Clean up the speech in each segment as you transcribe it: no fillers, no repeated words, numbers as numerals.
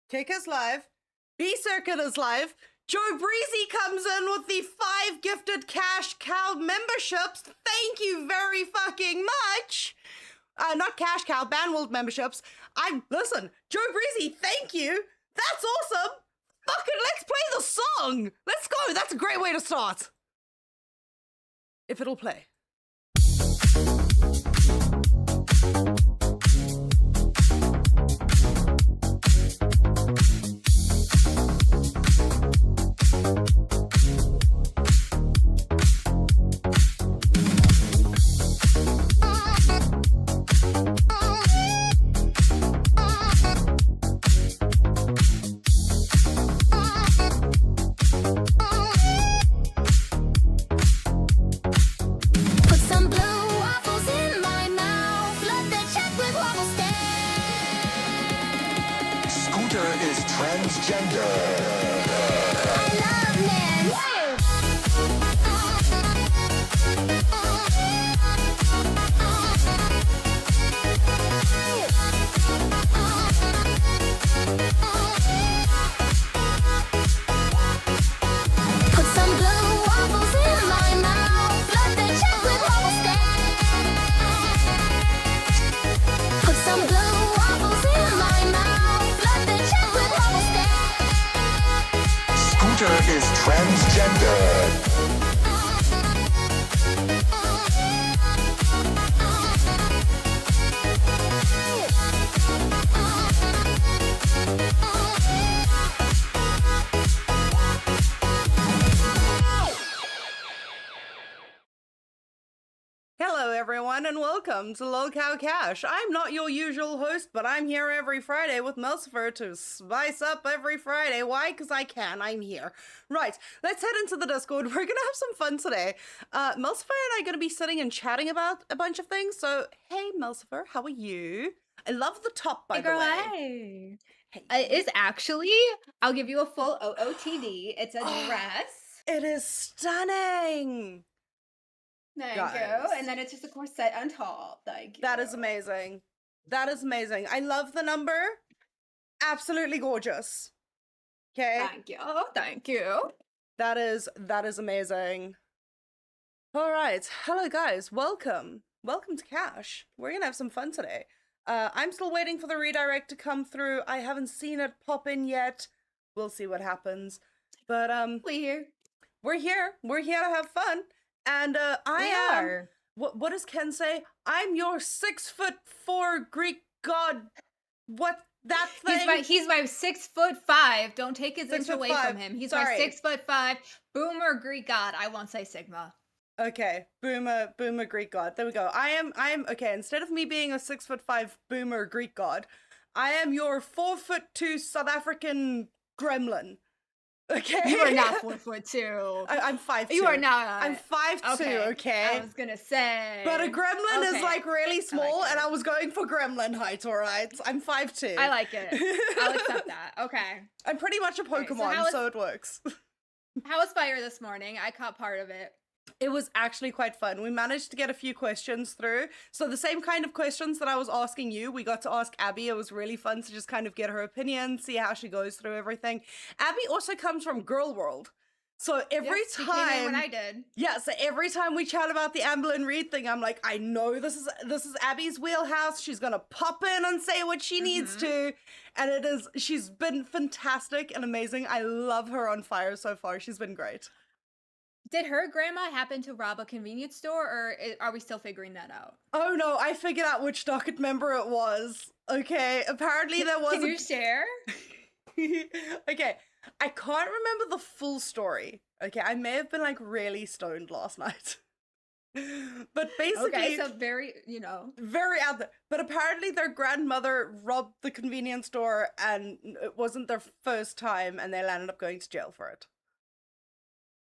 Kick is live. B-Circuit is live. Joe Breezy comes in with the 5 gifted Cash Cow memberships. Thank you very fucking much. Not Cash Cow, Bandworld memberships. Listen, Joe Breezy, thank you. That's awesome. Fucking let's play the song. Let's go. That's a great way to start. If it'll play. And welcome to Lolcow Cash. I'm not your usual host, but I'm here every Friday with Melcifer to spice up every Friday. Why? Because I can. I'm here. Right, let's head into the Discord. We're gonna have some fun today. Melcifer and I are gonna be sitting and chatting about a bunch of things. So, hey Melcifer, how are you? I love the top, by the way. Hey. It is actually, I'll give you a full OOTD. It's a dress. It is stunning. Thank you. And then it's just a corset on top. Thank you. That is amazing. That is amazing. I love the number. Absolutely gorgeous. Okay. Thank you. Thank you. That is amazing. All right. Hello, guys. Welcome. Welcome to Cash. We're going to have some fun today. I'm still waiting for the redirect to come through. I haven't seen it pop in yet. We'll see what happens. But We're here. We're here to have fun. And I am. What does Ken say? I'm your 6'4" Greek god. What that thing? He's my 6'5". Don't take his inch away from him. He's my 6'5" boomer Greek god. I won't say Sigma. Okay, boomer Greek god. There we go. I am okay. Instead of me being a 6'5" boomer Greek god, I am your 4'2" South African gremlin. Okay. You are not 4'2". I'm 5'2". You are not. I'm 5'2". Okay. I was gonna say. But a gremlin is like really small, and I was going for gremlin height. All right. I'm 5'2". I like it. I'll accept that. Okay. I'm pretty much a Pokemon, so it works. How was Fire this morning? I caught part of it. It was actually quite fun. We managed to get a few questions through. So the same kind of questions that I was asking you, we got to ask Abby. It was really fun to just kind of get her opinion, see how she goes through everything. Abby also comes from Girl World. So every time when I did. Yeah, so every time we chat about the Amberlynn Reid thing, I'm like, I know this is Abby's wheelhouse. She's gonna pop in and say what she needs to. And she's been fantastic and amazing. I love her on Fire so far. She's been great. Did her grandma happen to rob a convenience store, or are we still figuring that out? Oh no, I figured out which docket member it was. Okay, apparently there was. Can you share? Okay, I can't remember the full story. Okay, I may have been like really stoned last night. But basically, okay, so very out there. But apparently their grandmother robbed the convenience store, and it wasn't their first time, and they landed up going to jail for it.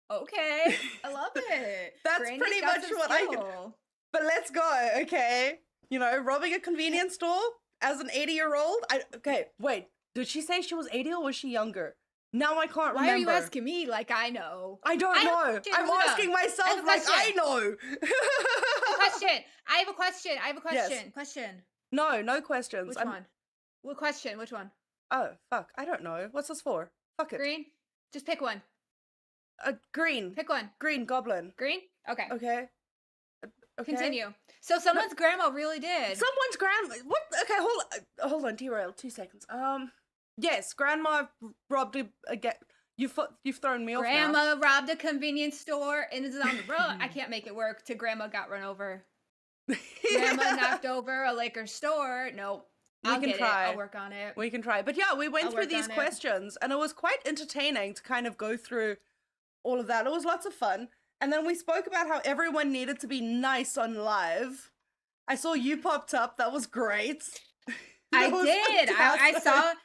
Okay, I love it. That's Granny's pretty much what I can. But let's go, okay? You know, robbing a convenience store as an 80-year-old. Okay, wait. Did she say she was 80 or was she younger? Now I can't remember. Why are you asking me like I know? I don't know. I'm asking myself like I know. Question. I have a question. Yes. Question. No questions. Which one? What question? Which one? Oh, fuck. I don't know. What's this for? Fuck it. Green? Just pick one. Green. Pick one. Green goblin. Green? Okay. Okay. Okay. Continue. So someone's grandma really did. Someone's grandma. What? Okay, hold on. Derail. 2 seconds. Yes, grandma robbed again. You've thrown me off now. Grandma robbed a convenience store and is on the road. I can't make it work. To grandma got run over. Grandma knocked over a liquor store. Nope. I'll get it. I'll work on it. We can try. But yeah, we went through these questions and it was quite entertaining to kind of go through all of that. It was lots of fun. And then we spoke about how everyone needed to be nice on live. I saw you popped up. That was great. I did.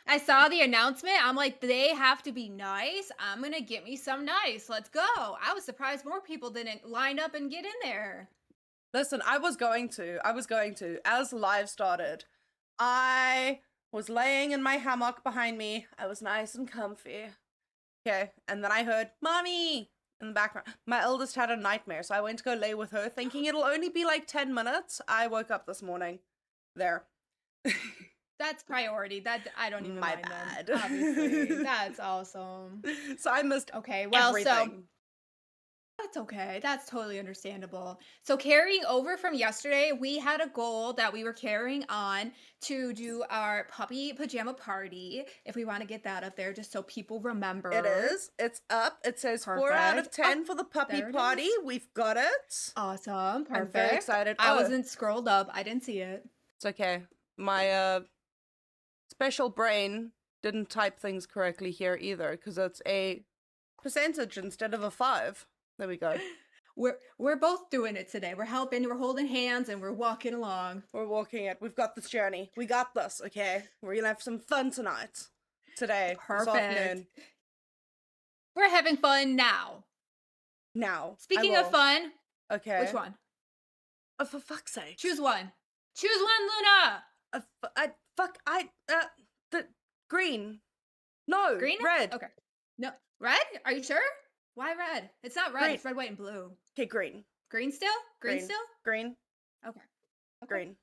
I saw the announcement. I'm like, they have to be nice. I'm going to get me some nice. Let's go. I was surprised more people didn't line up and get in there. Listen, I was going to. As live started, I was laying in my hammock behind me. I was nice and comfy. Okay. And then I heard, Mommy! In the background. My eldest had a nightmare, so I went to go lay with her, thinking it'll only be like 10 minutes. I woke up this morning. There. That's priority. That I don't even mind them. Obviously. That's awesome. So I missed everything. So that's okay. That's totally understandable. So carrying over from yesterday, we had a goal that we were carrying on to do our puppy pajama party. If we want to get that up there, just so people remember. It is. It's up. It says Perfect. 4 out of 10 for the puppy party. We've got it. Awesome. Perfect. I'm very excited. I wasn't scrolled up. I didn't see it. It's okay. My special brain didn't type things correctly here either, because it's a percentage instead of a 5. There we go. We're both doing it today. We're helping, we're holding hands, and we're walking along. We're walking it. We've got this journey. We got this, okay? We're gonna have some fun tonight. Today. Perfect. This afternoon. We're having fun now. Speaking of fun. Okay. Which one? Oh, for fuck's sake. Choose one. Choose one, Luna! The green. No. Green? Red. Okay. No. Red? Are you sure? Why red? It's not red. Green. It's red, white, and blue. Okay, green. Green still? Green still? Green. Okay. Green.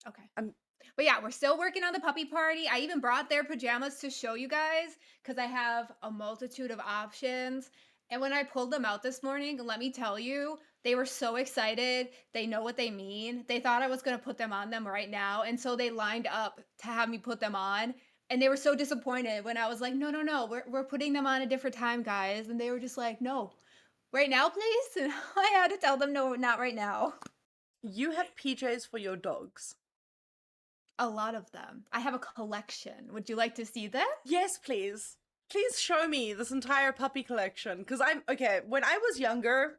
Okay. But yeah, we're still working on the puppy party. I even brought their pajamas to show you guys because I have a multitude of options. And when I pulled them out this morning, let me tell you, they were so excited. They know what they mean. They thought I was going to put them on them right now. And so they lined up to have me put them on. And they were so disappointed when I was like, no, we're putting them on a different time, guys. And they were just like, no, right now, please. And I had to tell them, no, not right now. You have PJs for your dogs. A lot of them. I have a collection. Would you like to see them? Yes, please. Please show me this entire puppy collection. Because when I was younger,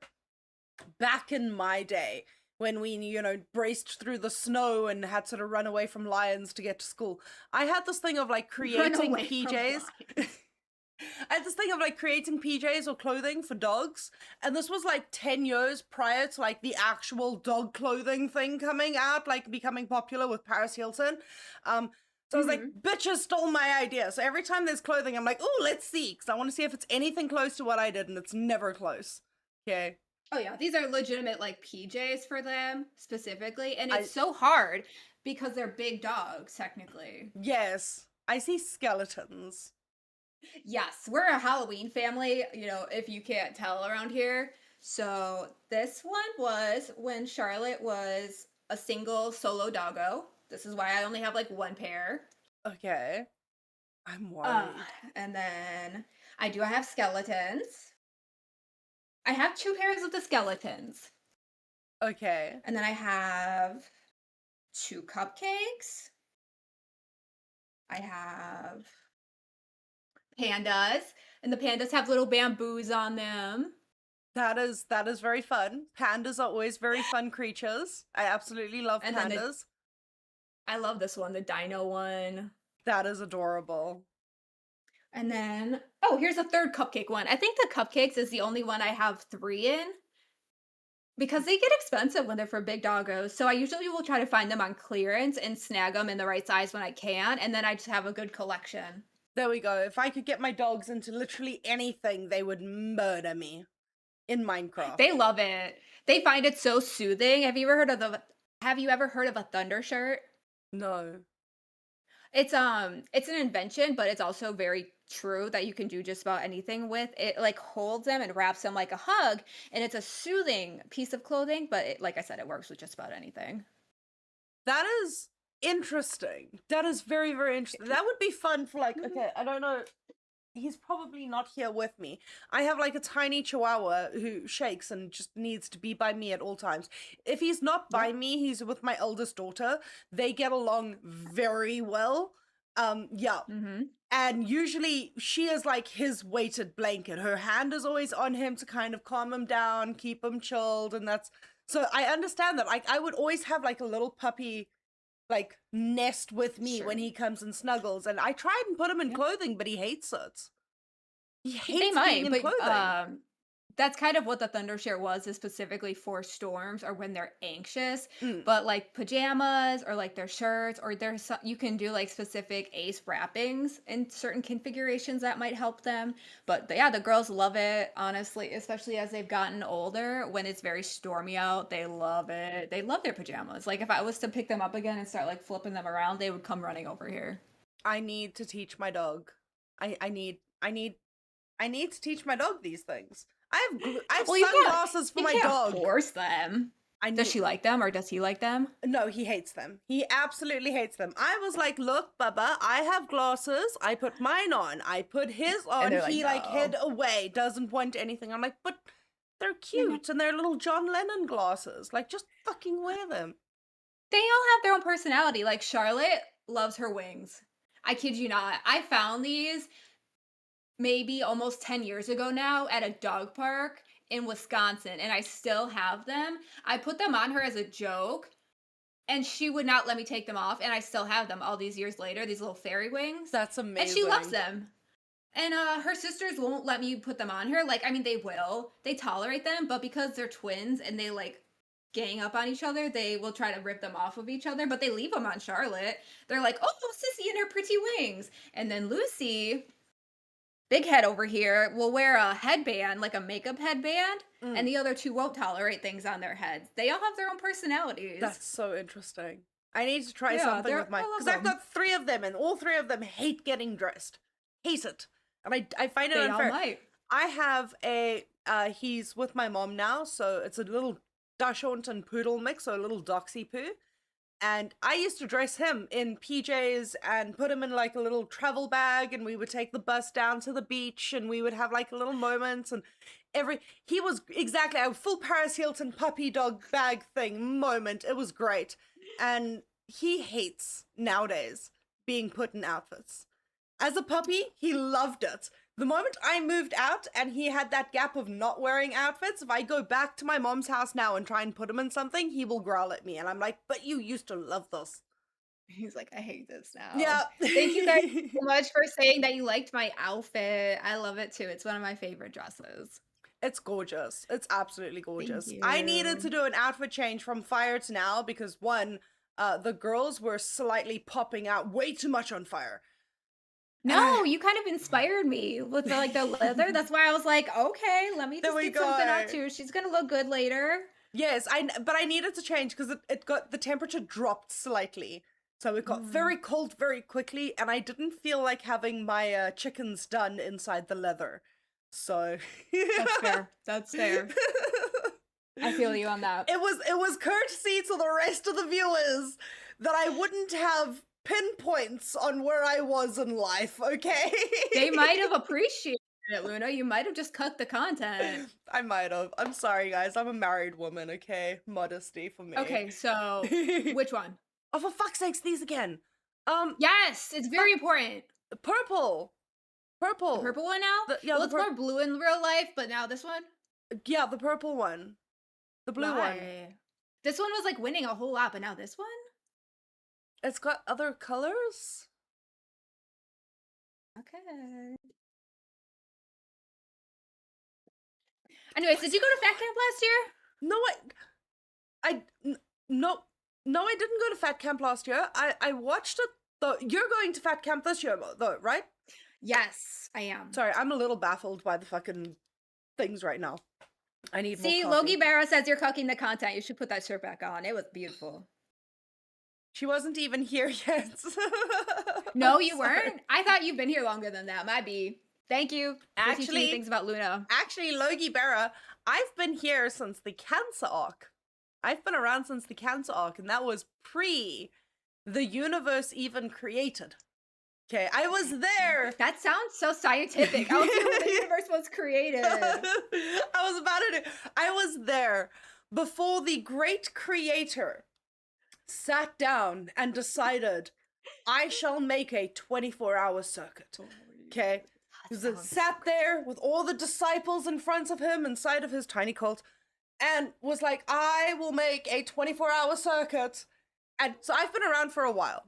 back in my day, when we, braced through the snow and had to run away from lions to get to school, I had this thing of creating PJs. I had this thing of creating PJs or clothing for dogs. And this was 10 years prior to the actual dog clothing thing coming out, becoming popular with Paris Hilton. So I was like, bitches stole my idea. So every time there's clothing, I'm like, oh, let's see. Because I want to see if it's anything close to what I did. And it's never close. Okay. Oh yeah, these are legitimate PJs for them specifically, and it's so hard because they're big dogs technically. Yes, I see skeletons. Yes, we're a Halloween family, if you can't tell around here. So this one was when Charlotte was a single solo doggo. This is why I only have one pair. Okay. I'm worried. And then I have skeletons. I have 2 pairs of the skeletons. Okay. And then I have 2 cupcakes. I have pandas. And the pandas have little bamboos on them. That is very fun. Pandas are always very fun creatures. I absolutely love pandas. I love this one, the dino one. That is adorable. And then, here's a 3rd cupcake one. I think the cupcakes is the only one I have 3 in. Because they get expensive when they're for big doggos. So I usually will try to find them on clearance and snag them in the right size when I can. And then I just have a good collection. There we go. If I could get my dogs into literally anything, they would murder me. In Minecraft. They love it. They find it so soothing. Have you ever heard of a thunder shirt? No. It's an invention, but it's also very true that you can do just about anything with it. Like holds them and wraps them like a hug, and it's a soothing piece of clothing. But like I said, it works with just about anything. That is interesting. That is very, very interesting. That would be fun for like, Mhm. okay, I don't know. He's probably not here with me. I have like a tiny chihuahua who shakes and just needs to be by me at all times. If he's not by Yep. me, he's with my eldest daughter. They get along very well. Yeah. Mhm. And usually she is like his weighted blanket. Her hand is always on him to kind of calm him down, keep him chilled, and that's so I understand that. Like I would always have like a little puppy like nest with me when Sure. he comes and snuggles, and I tried and put him in Yeah. clothing, but he hates it. He They hates being might, in but clothing. that's kind of what the thunder share was, is specifically for storms or when they're anxious. Mm. But like pajamas or like their shirts, or there's some, you can do like specific ace wrappings in certain configurations that might help them. But yeah, the girls love it, honestly, especially as they've gotten older. When it's very stormy out, they love it. They love their pajamas. Like if I was to pick them up again and start like flipping them around, they would come running over here. I need to teach my dog. I need to teach my dog these things. I have Well, you can't sunglasses for you my can't dog. force them. I Does need she like them or does he like them? No, he hates them. He absolutely hates them. I was like, look, Bubba, I have glasses. I put mine on. I put his And on. they're like, He like hid no. away, doesn't want anything. I'm like, but they're I know. cute and they're little John Lennon glasses. Like, just fucking wear them. They all have their own personality. Like Charlotte loves her wings. I kid you not. I found these maybe almost 10 years ago now at a dog park in Wisconsin, and I still have them. I put them on her as a joke, and she would not let me take them off, and I still have them all these years later, these little fairy wings. That's And she loves amazing. them. And her sisters won't let me put them on her. Like, I mean, they will. They tolerate them, but because they're twins and they like gang up on each other, they will try to rip them off of each other, but they leave them on Charlotte. They're like, "Oh, Sissy and her pretty wings." And then Lucy, big head over here, will wear a headband, like a makeup headband, and Mm, the other two won't tolerate things on their heads. They all have their own personalities. that's so interesting. I need to try Yeah, something with my, I love because I've them. got three of them, and all three of them hate getting dressed. Hate it, and I find it They all unfair. might. I have he's with my mom now, so it's a little Dachshund and Poodle mix, so a little Doxy poo. And I used to dress him in PJs and put him in like a little travel bag, and we would take the bus down to the beach, and we would have like little moments. And he was exactly a full Paris Hilton puppy dog bag thing moment. It was great. And he hates nowadays being put in outfits. As a puppy, he loved it. The moment I moved out and he had that gap of not wearing outfits, if I go back to my mom's house now and try and put him in something, he will growl at me. And I'm like, but you used to love this. He's like, I hate this now. Yeah. Thank you guys so much for saying that you liked my outfit. I love it too. It's one of my favorite dresses. It's gorgeous. It's absolutely Thank gorgeous. I needed to you. do an outfit change from Fire to now because one, the girls were slightly popping out way too much on Fire. And No, you kind of inspired me with the, like the leather. That's why I was like, okay, let me there just we get something on go. too. She's gonna look good later. Yes, but I needed to change because it got the temperature dropped slightly. So it got Mm, very cold very quickly, and I didn't feel like having my chickens done inside the leather. So that's fair. That's fair. I feel you on that. it was courtesy to the rest of the viewers that I wouldn't have pinpoints on where I was in life, okay? They might have appreciated it, Luna. You might have just cut the content. I might have. I'm sorry, guys. I'm a married woman, okay? Modesty for me. Okay, so which one? Oh, for fuck's sakes, these again. Yes, it's very important. Purple. The Purple. purple one now? Yeah, Well, the it's more blue in real life, but now this one? yeah, the purple one. The blue one. Why? This one was like winning a whole lot, but now this one? It's got other colors? Okay. Anyways, did you go to Fat Camp last year? No, no, no, I didn't go to Fat Camp last year. I watched it though. You're going to Fat Camp this year though, right? Yes, I am. Sorry, I'm a little baffled by the fucking things right now. I need more See, coffee. Logie Barra says you're cooking the content. You should put that shirt back on. It was beautiful. She wasn't even here yet. No, you weren't? I thought you've been here longer than that. Might be. Thank you for teaching me Actually, things about Luna. actually, Logie Berra, I've been here since the Cancer arc. I've been around since the Cancer arc, and that was pre the universe even created. Okay, I was there. That sounds so scientific. I was here when the universe was created. I was there before the great creator sat down and decided, I shall make a 24-hour circuit. Okay? He sat there with all the disciples in front of him inside of his tiny cult and was like, I will make a 24-hour circuit. And so I've been around for a while.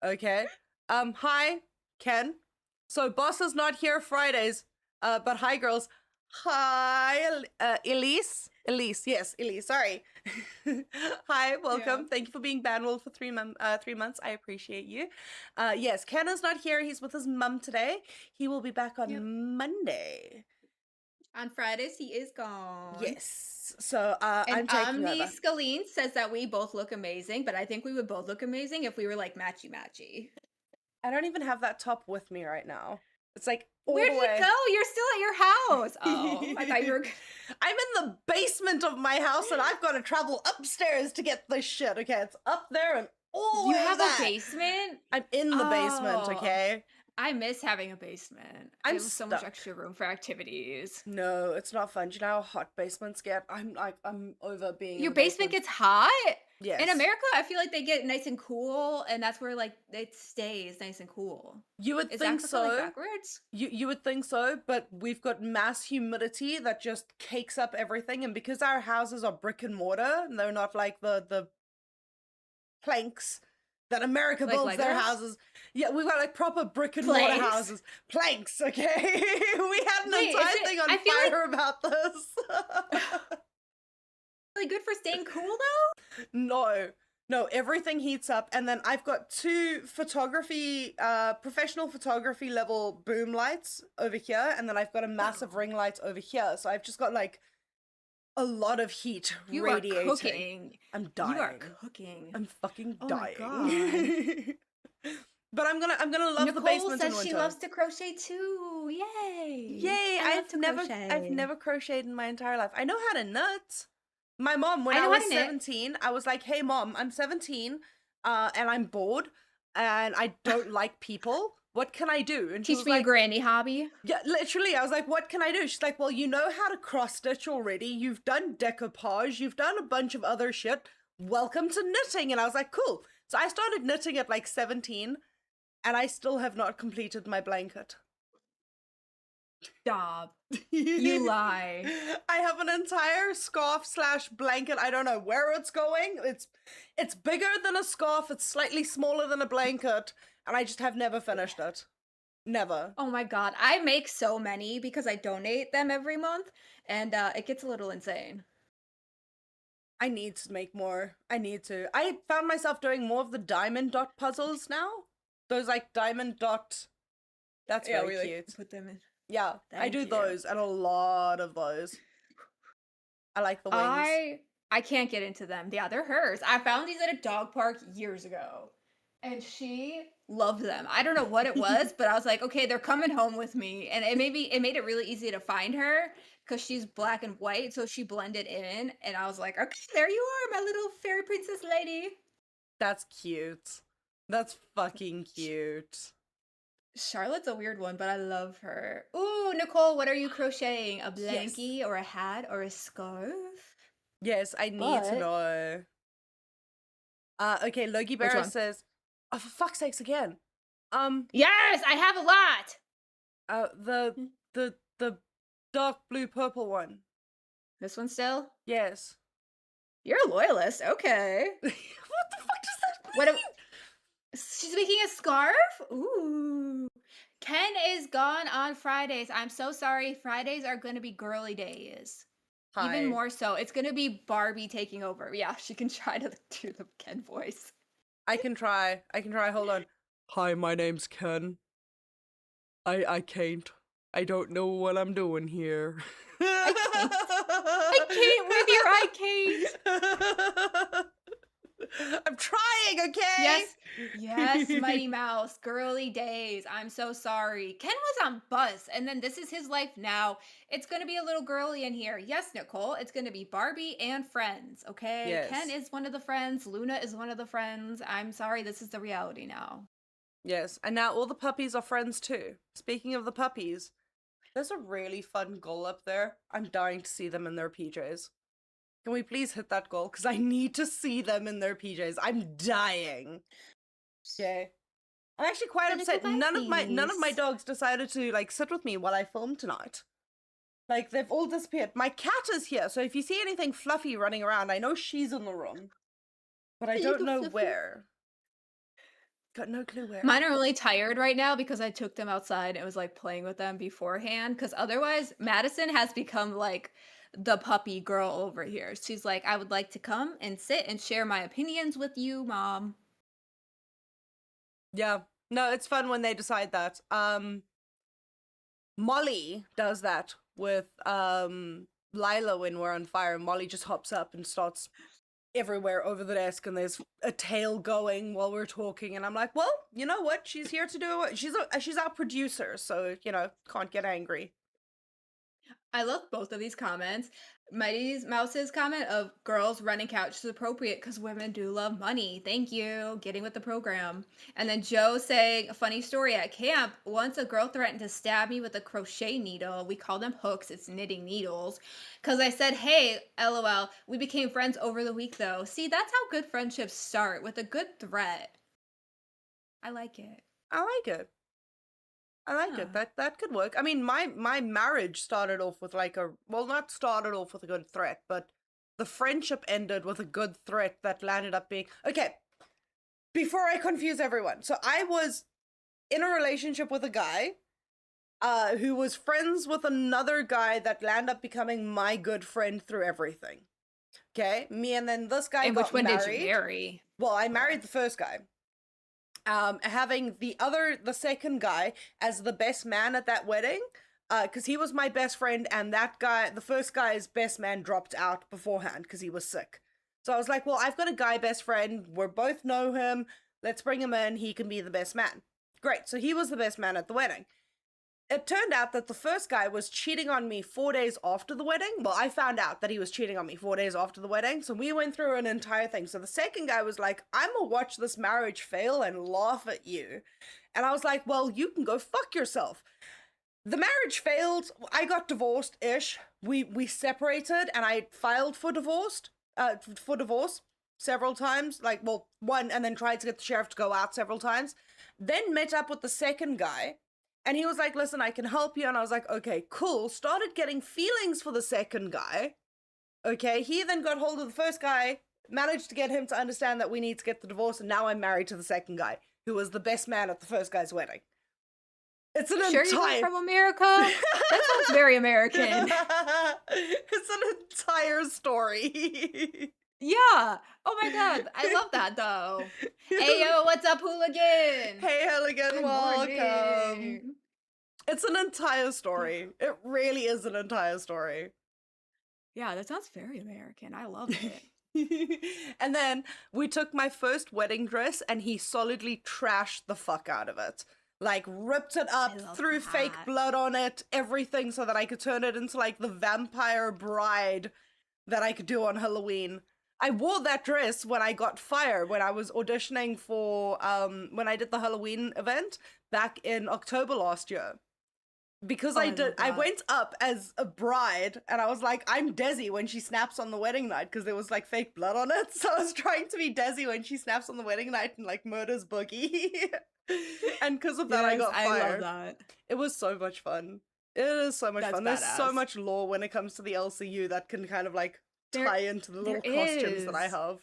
Okay? Hi, Ken. So boss is not here Fridays, but hi, girls. Hi, Elise. Yes, Elise. Sorry. Hi, welcome. Yeah. Thank you for being Banwell for 3 months. I appreciate you. Yes, Ken is not here. He's with his mum today. He will be back on Monday. On Fridays, he is gone. Yes. So I'm taking over. Scalene says that we both look amazing, but I think we would both look amazing if we were like matchy-matchy. I don't even have that top with me right now. It's like all Where the did way. it go? You're still at your house. Oh, I thought you were. I'm in the basement of my house and I've got to travel upstairs to get this shit. Okay, it's up there and all the You way have back. a basement? I'm in the basement. Oh. Okay. I miss having a basement. I'm It was so much stuck. extra room for activities. No, it's not fun. Do you know how hot basements get? I'm over being. in Your the basement gets hot? Yes. In America, I feel like they get nice and cool, and that's where like it stays nice and cool. You would Is think Africa so. like backwards? You would think so, but we've got mass humidity that just cakes up everything, and because our houses are brick and mortar, and they're not like the planks that America Like builds their Legos? houses. Yeah, we've got like proper brick and mortar Planks? houses. Planks, okay? We had an Wait, is entire it- thing on I feel like- fire about this. Really good for staying cool though? No, everything heats up, and then I've got two professional photography level boom lights over here, and then I've got a massive ring light over here. So I've just got like a lot of heat You radiating. are cooking. I'm dying. You are cooking. I'm fucking Oh my dying. But I'm gonna love Nicole the basement in says she winter. loves to crochet too. Yay! Yay! I love to I've crochet. never crocheted in my entire life. I know how to knit. My mom, when I I know how was to knit. 17, I was like, "Hey, mom, I'm 17, and I'm bored, and I don't like people. What can I do?" And she Teach was me a like, granny hobby. "Yeah, literally." I was like, "What can I do?" She's like, "Well, you know how to cross stitch already. You've done decoupage. You've done a bunch of other shit. Welcome to knitting." And I was like, "Cool." So I started knitting at like 17, and I still have not completed my blanket. Stop. You lie. I have an entire scarf / blanket. I don't know where it's going. It's bigger than a scarf. It's slightly smaller than a blanket, and I just have never finished it. Never. Oh my god, I make so many because I donate them every month, and it gets a little insane. I need to make more. I need to. I found myself doing more of the diamond dot puzzles now. Those like diamond dot. That's very cute. Put them in. Yeah, I Thank do you. those and a lot of those. I like the wings. I can't get into them. Yeah, they're hers. I found these at a dog park years ago, and she loved them. I don't know what it was, but I was like, okay, they're coming home with me, and it made it really easy to find her because she's black and white, so she blended in, and I was like, okay, there you are, my little fairy princess lady. That's cute. That's fucking cute. Charlotte's a weird one, but I love her. Ooh, Nicole, what are you crocheting? A Yes. blankie or a hat or a scarf? Yes, I need to But- know. Okay, Logie Which Barra one? says, "Oh, for fuck's sakes again." Yes, I have a lot. The dark blue purple one. This one still? Yes. You're a loyalist. Okay. What the fuck does that mean? What a- She's making a scarf? Ooh. Ken is gone on Fridays. I'm so sorry. Fridays are going to be girly days. Hi. Even more so. It's going to be Barbie taking over. Yeah, she can try to do the Ken voice. I can try. Hold on. Hi, my name's Ken. I can't. I don't know what I'm doing here. I can't with your I can't. I'm trying, okay? Yes, Mighty Mouse, girly days. I'm so sorry. Ken was on bus, and then this is his life now. It's gonna be a little girly in here. Yes, Nicole, it's gonna be Barbie and friends, okay? Ken Yes. is one of the friends, Luna is one of the friends. I'm sorry, this is the reality now. Yes. And now all the puppies are friends too. Speaking of the puppies, there's a really fun goal up there. I'm dying to see them in their PJs. Can we please hit that goal? Because I need to see them in their PJs. I'm dying. Okay. I'm actually quite Gonna go upset. buy None of my these. dogs decided to like sit with me while I filmed tonight. Like they've all disappeared. My cat is here, so if you see anything fluffy running around, I know she's in the room, but I A don't little know fluffy. where. Got no clue where. Mine are really tired right now because I took them outside and was like playing with them beforehand. Because otherwise, Madison has become like the puppy girl over here. She's like, I would like to come and sit and share my opinions with you, mom. Yeah. No, it's fun when they decide that. Molly does that with Lila when we're on fire. Molly just hops up and starts everywhere over the desk, and there's a tail going while we're talking, and I'm like, well, you know what, she's here to do it. She's our producer, so can't get angry. I love both of these comments. Mighty Mouse's comment of girls running couch is appropriate because women do love money. Thank you. Getting with the program. And then Joe saying a funny story at camp. Once a girl threatened to stab me with a crochet needle. We call them hooks. It's knitting needles. Because I said, hey, LOL. We became friends over the week though. See, that's how good friendships start, with a good threat. I like it. I like it. Yeah. That could work. I mean, my marriage started off with not started off with a good threat, but the friendship ended with a good threat that landed up being okay. Before I confuse everyone, so I was in a relationship with a guy who was friends with another guy that landed up becoming my good friend through everything. Okay, me and then this guy And got which one married. did you marry? Well, I married the first guy. Having the second guy as the best man at that wedding, because he was my best friend, and that guy, the first guy's best man, dropped out beforehand because he was sick. So I was like, well, I've got a guy best friend. We both know him. Let's bring him in. He can be the best man. Great. So he was the best man at the wedding. It turned out that the first guy was cheating on me 4 days after the wedding. Well, I found out that he was cheating on me 4 days after the wedding. So we went through an entire thing. So the second guy was like, I'm gonna watch this marriage fail and laugh at you. And I was like, well, you can go fuck yourself. The marriage failed. I got divorced-ish. We separated, and I filed for divorce several times. Like, well, one, and then tried to get the sheriff to go out several times. Then met up with the second guy. And he was like, listen, I can help you. And I was like, okay, cool. Started getting feelings for the second guy. Okay, he then got hold of the first guy, managed to get him to understand that we need to get the divorce, and now I'm married to the second guy, who was the best man at the first guy's wedding. It's an Sure you come from America? That sounds very American. It's an entire story. Yeah. Oh my god. I love that though. Hey yo, what's up, hooligan? Hey, hooligan, Good welcome. morning. It's an entire story. It really is an entire story. Yeah, that sounds very American. I love it. And then we took my first wedding dress and he solidly trashed the fuck out of it. Like, ripped it up, threw fake blood on it, everything, so that I could turn it into like the vampire bride that I could do on Halloween. I wore that dress when I got fired, when I was auditioning for, when I did the Halloween event back in October last year. Because I went up as a bride, and I was like, I'm Desi when she snaps on the wedding night, because there was like fake blood on it. So I was trying to be Desi when she snaps on the wedding night and like murders Boogie. And because of that, I got fired. I love that. It was so much fun. It is so much fun. There's so badass. much lore when it comes to the LCU that can kind of like There- tie into the little there costumes that I is. have.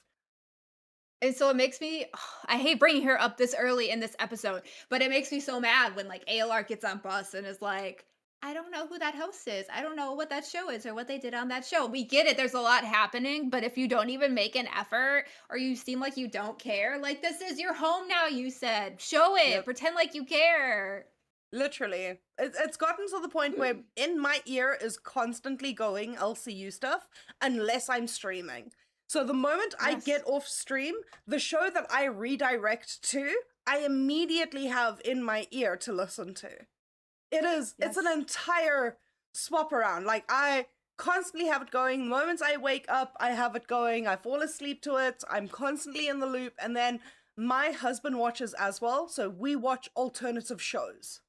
And so it makes me, I hate bringing her up this early in this episode, but it makes me so mad when like ALR gets on bus and is like, I don't know who that host is. I don't know what that show is or what they did on that show. We get it. There's a lot happening, but if you don't even make an effort or you seem like you don't care, like this is your home now, you said. Show it. Yep. Pretend like you care. Literally. It's gotten to the point where in my ear is constantly going LCU stuff unless I'm streaming. So the moment I Yes. get off stream, the show that I redirect to, I immediately have in my ear to listen to. It's an Yes. entire swap around. Like, I constantly have it going. The moments I wake up, I have it going. I fall asleep to it. I'm constantly in the loop. And then my husband watches as well. So we watch alternative shows.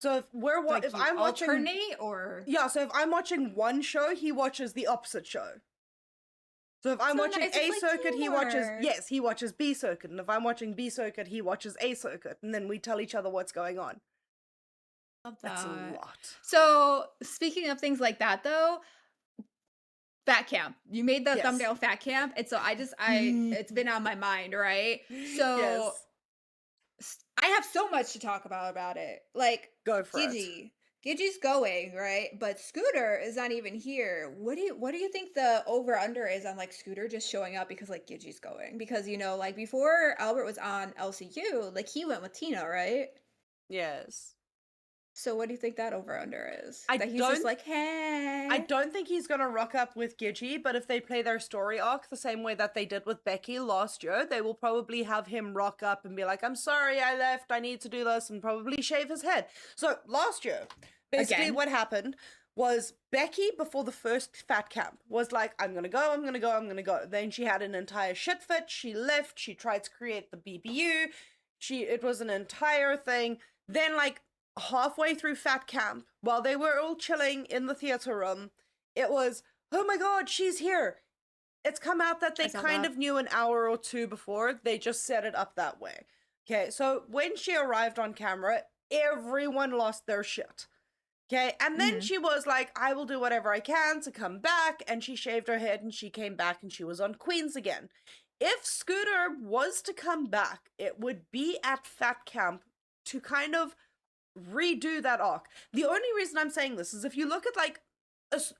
So Like if you I'm watching, alternate or yeah, so if I'm watching one show, he watches the opposite show. So if I'm so watching nice. A It's like circuit, teamwork. he watches B circuit. And if I'm watching B circuit, he watches A circuit. And then we tell each other what's going on. Love That's a that. lot. So speaking of things like that though, Fat Camp. You made the Yes. thumbnail Fat Camp, and so it's been on my mind, right? So Yes. I have so much to talk about it. Like Go for it. Gidgey's going, right? But Scooter is not even here. What do you think the over under is on like Scooter just showing up because like Gidgey's going? Because like before Albert was on LCU, like he went with Tina, right? Yes. So what do you think that over under is? I That he's don't just like, hey. I don't think he's gonna rock up with Gigi, but if they play their story arc the same way that they did with Becky last year, they will probably have him rock up and be like, I'm sorry I left, I need to do this, and probably shave his head. So last year, basically Again. what happened was Becky, before the first Fat Camp, was like, I'm gonna go, I'm gonna go, I'm gonna go. Then she had an entire shit fit, she left, she tried to create the BBU, it was an entire thing. Then like halfway through Fat Camp, while they were all chilling in the theater room, it was, oh my god, she's here. It's come out that I they saw kind that. of knew an hour or two before. They just set it up that way. Okay, so when she arrived on camera, everyone lost their shit. Okay, and then she was like, I will do whatever I can to come back. And she shaved her head and she came back and she was on Queens again. If Scooter was to come back, it would be at Fat Camp to kind of redo that arc. The only reason I'm saying this is if you look at like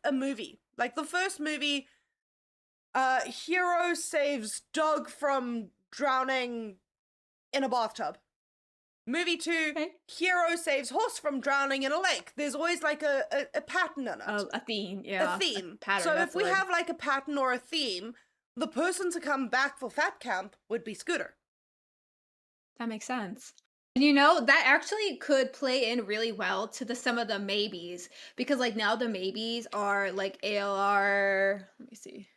a movie, like the first movie, hero saves dog from drowning in a bathtub. Movie 2, Okay. hero saves horse from drowning in a lake. There's always like a pattern in it. A theme, yeah. A theme. Pattern. So That's if we the word. have like a pattern or a theme, the person to come back for Fat Camp would be Scooter. That makes sense. And that actually could play in really well to some of the maybes because like now the maybes are like ALR. Let me see.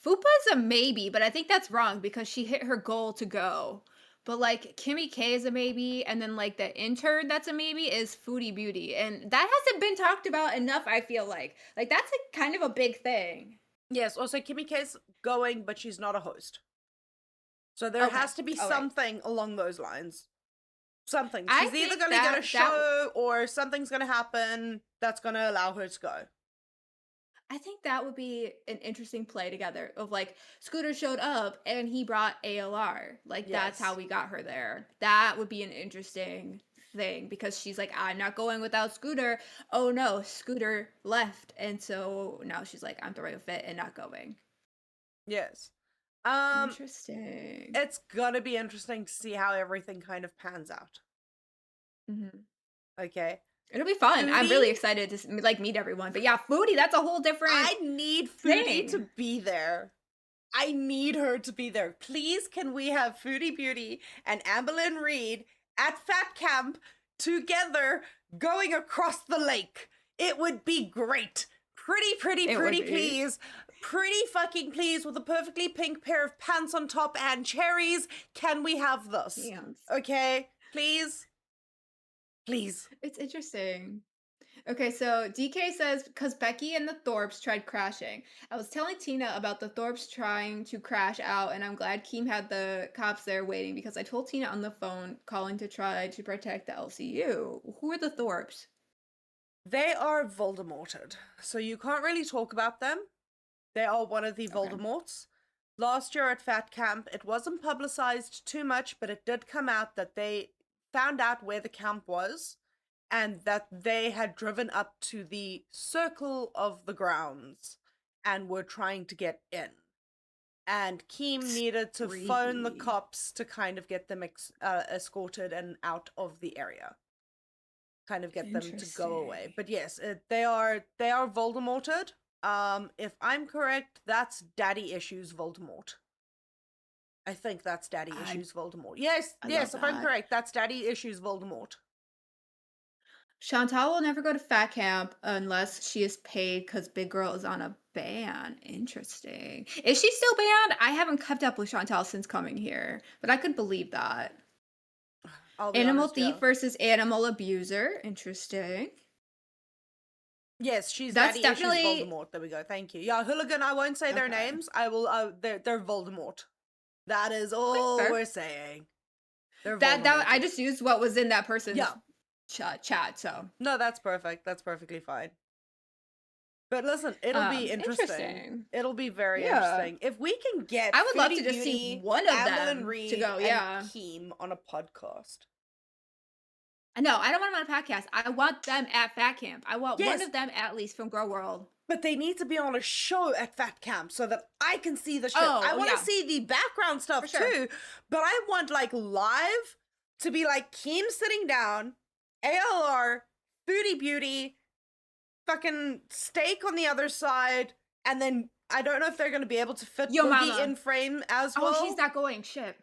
Fupa's a maybe, but I think that's wrong because she hit her goal to go. But like Kimmy K is a maybe, and then like the intern that's a maybe is Foodie Beauty, and that hasn't been talked about enough. I feel like that's a kind of a big thing. Yes, also Kimmy K's going, but she's not a host. So there Okay, has to be okay. something along those lines. Something. I She's either think going to get a that show or something's going to happen that's going to allow her to go. I think that would be an interesting play together of like Scooter showed up and he brought ALR. Like that's Yes. how we got her there. That would be an interesting thing because she's like, I'm not going without Scooter. Oh no, Scooter left. And so now she's like, I'm throwing a fit and not going. Yes. Interesting. It's gonna be interesting to see how everything kind of pans out. Okay. It'll be fun. I'm really Foodie? excited to like meet everyone. But yeah, Foodie, that's a whole different. I need Foodie thing. to be there. I need her to be there. Please, can we have Foodie Beauty and Amberlynn Reed at Fat Camp together going across the lake? It would be great. Pretty, It would be. please. Pretty fucking please with a perfectly pink pair of pants on top and cherries. Can we have this? Yes. Okay? Please? Please. It's interesting. Okay, so DK says, because Becky and the Thorpes tried crashing. I was telling Tina about the Thorpes trying to crash out, and I'm glad Keem had the cops there waiting because I told Tina on the phone calling to try to protect the LCU. Who are the Thorpes? They are Voldemorted, so you can't really talk about them. They are one of the Voldemorts. Last year at Fat Camp, it wasn't publicized too much, but it did come out that they found out where the camp was and that they had driven up to the circle of the grounds and were trying to get in. And Keem needed to phone the Creepy. cops to kind of get them escorted and out of the area. Kind of get them to go away. Interesting. But yes, they are Voldemorted. If I'm correct, that's Daddy Issues Voldemort. I think that's Daddy Issues Voldemort. Yes, I yes, love if I'm that. correct, that's Daddy Issues Voldemort. Chantal will never go to fat camp unless she is paid because Big Girl is on a ban. Interesting. Is she still banned? I haven't kept up with Chantal since coming here, but I could believe that. I'll be Animal honest, thief yeah. versus animal abuser. Interesting. Yes, she's That's Daddy Issues definitely Voldemort. There we go. Thank you. Yeah, Hooligan, I won't say their okay. names. I will, they're Voldemort. That is Okay, all fair. we're saying. They're That I Voldemorted. just used what was in that person's Yeah. chat. So No, that's perfect. That's perfectly fine. But listen, it'll be interesting. interesting. It'll be very Yeah. interesting. If we can get I would love Foodie to just see Beauty, one of Amberlyn them to Reed, go. and Yeah. Keem on a podcast. No, I don't want them on a podcast. I want them at Fat Camp. I want one Yes, of them at least from Girl World. but they need to be on a show at Fat Camp so that I can see the shit. I want to yeah, see the background for stuff sure. too, but I want like live to be like Keem sitting down, ALR, Foodie Beauty, fucking Steak on the other side, and then I don't know if they're going to be able to fit Yo Boogie Mama. in frame as well. Oh, she's not going. Shit.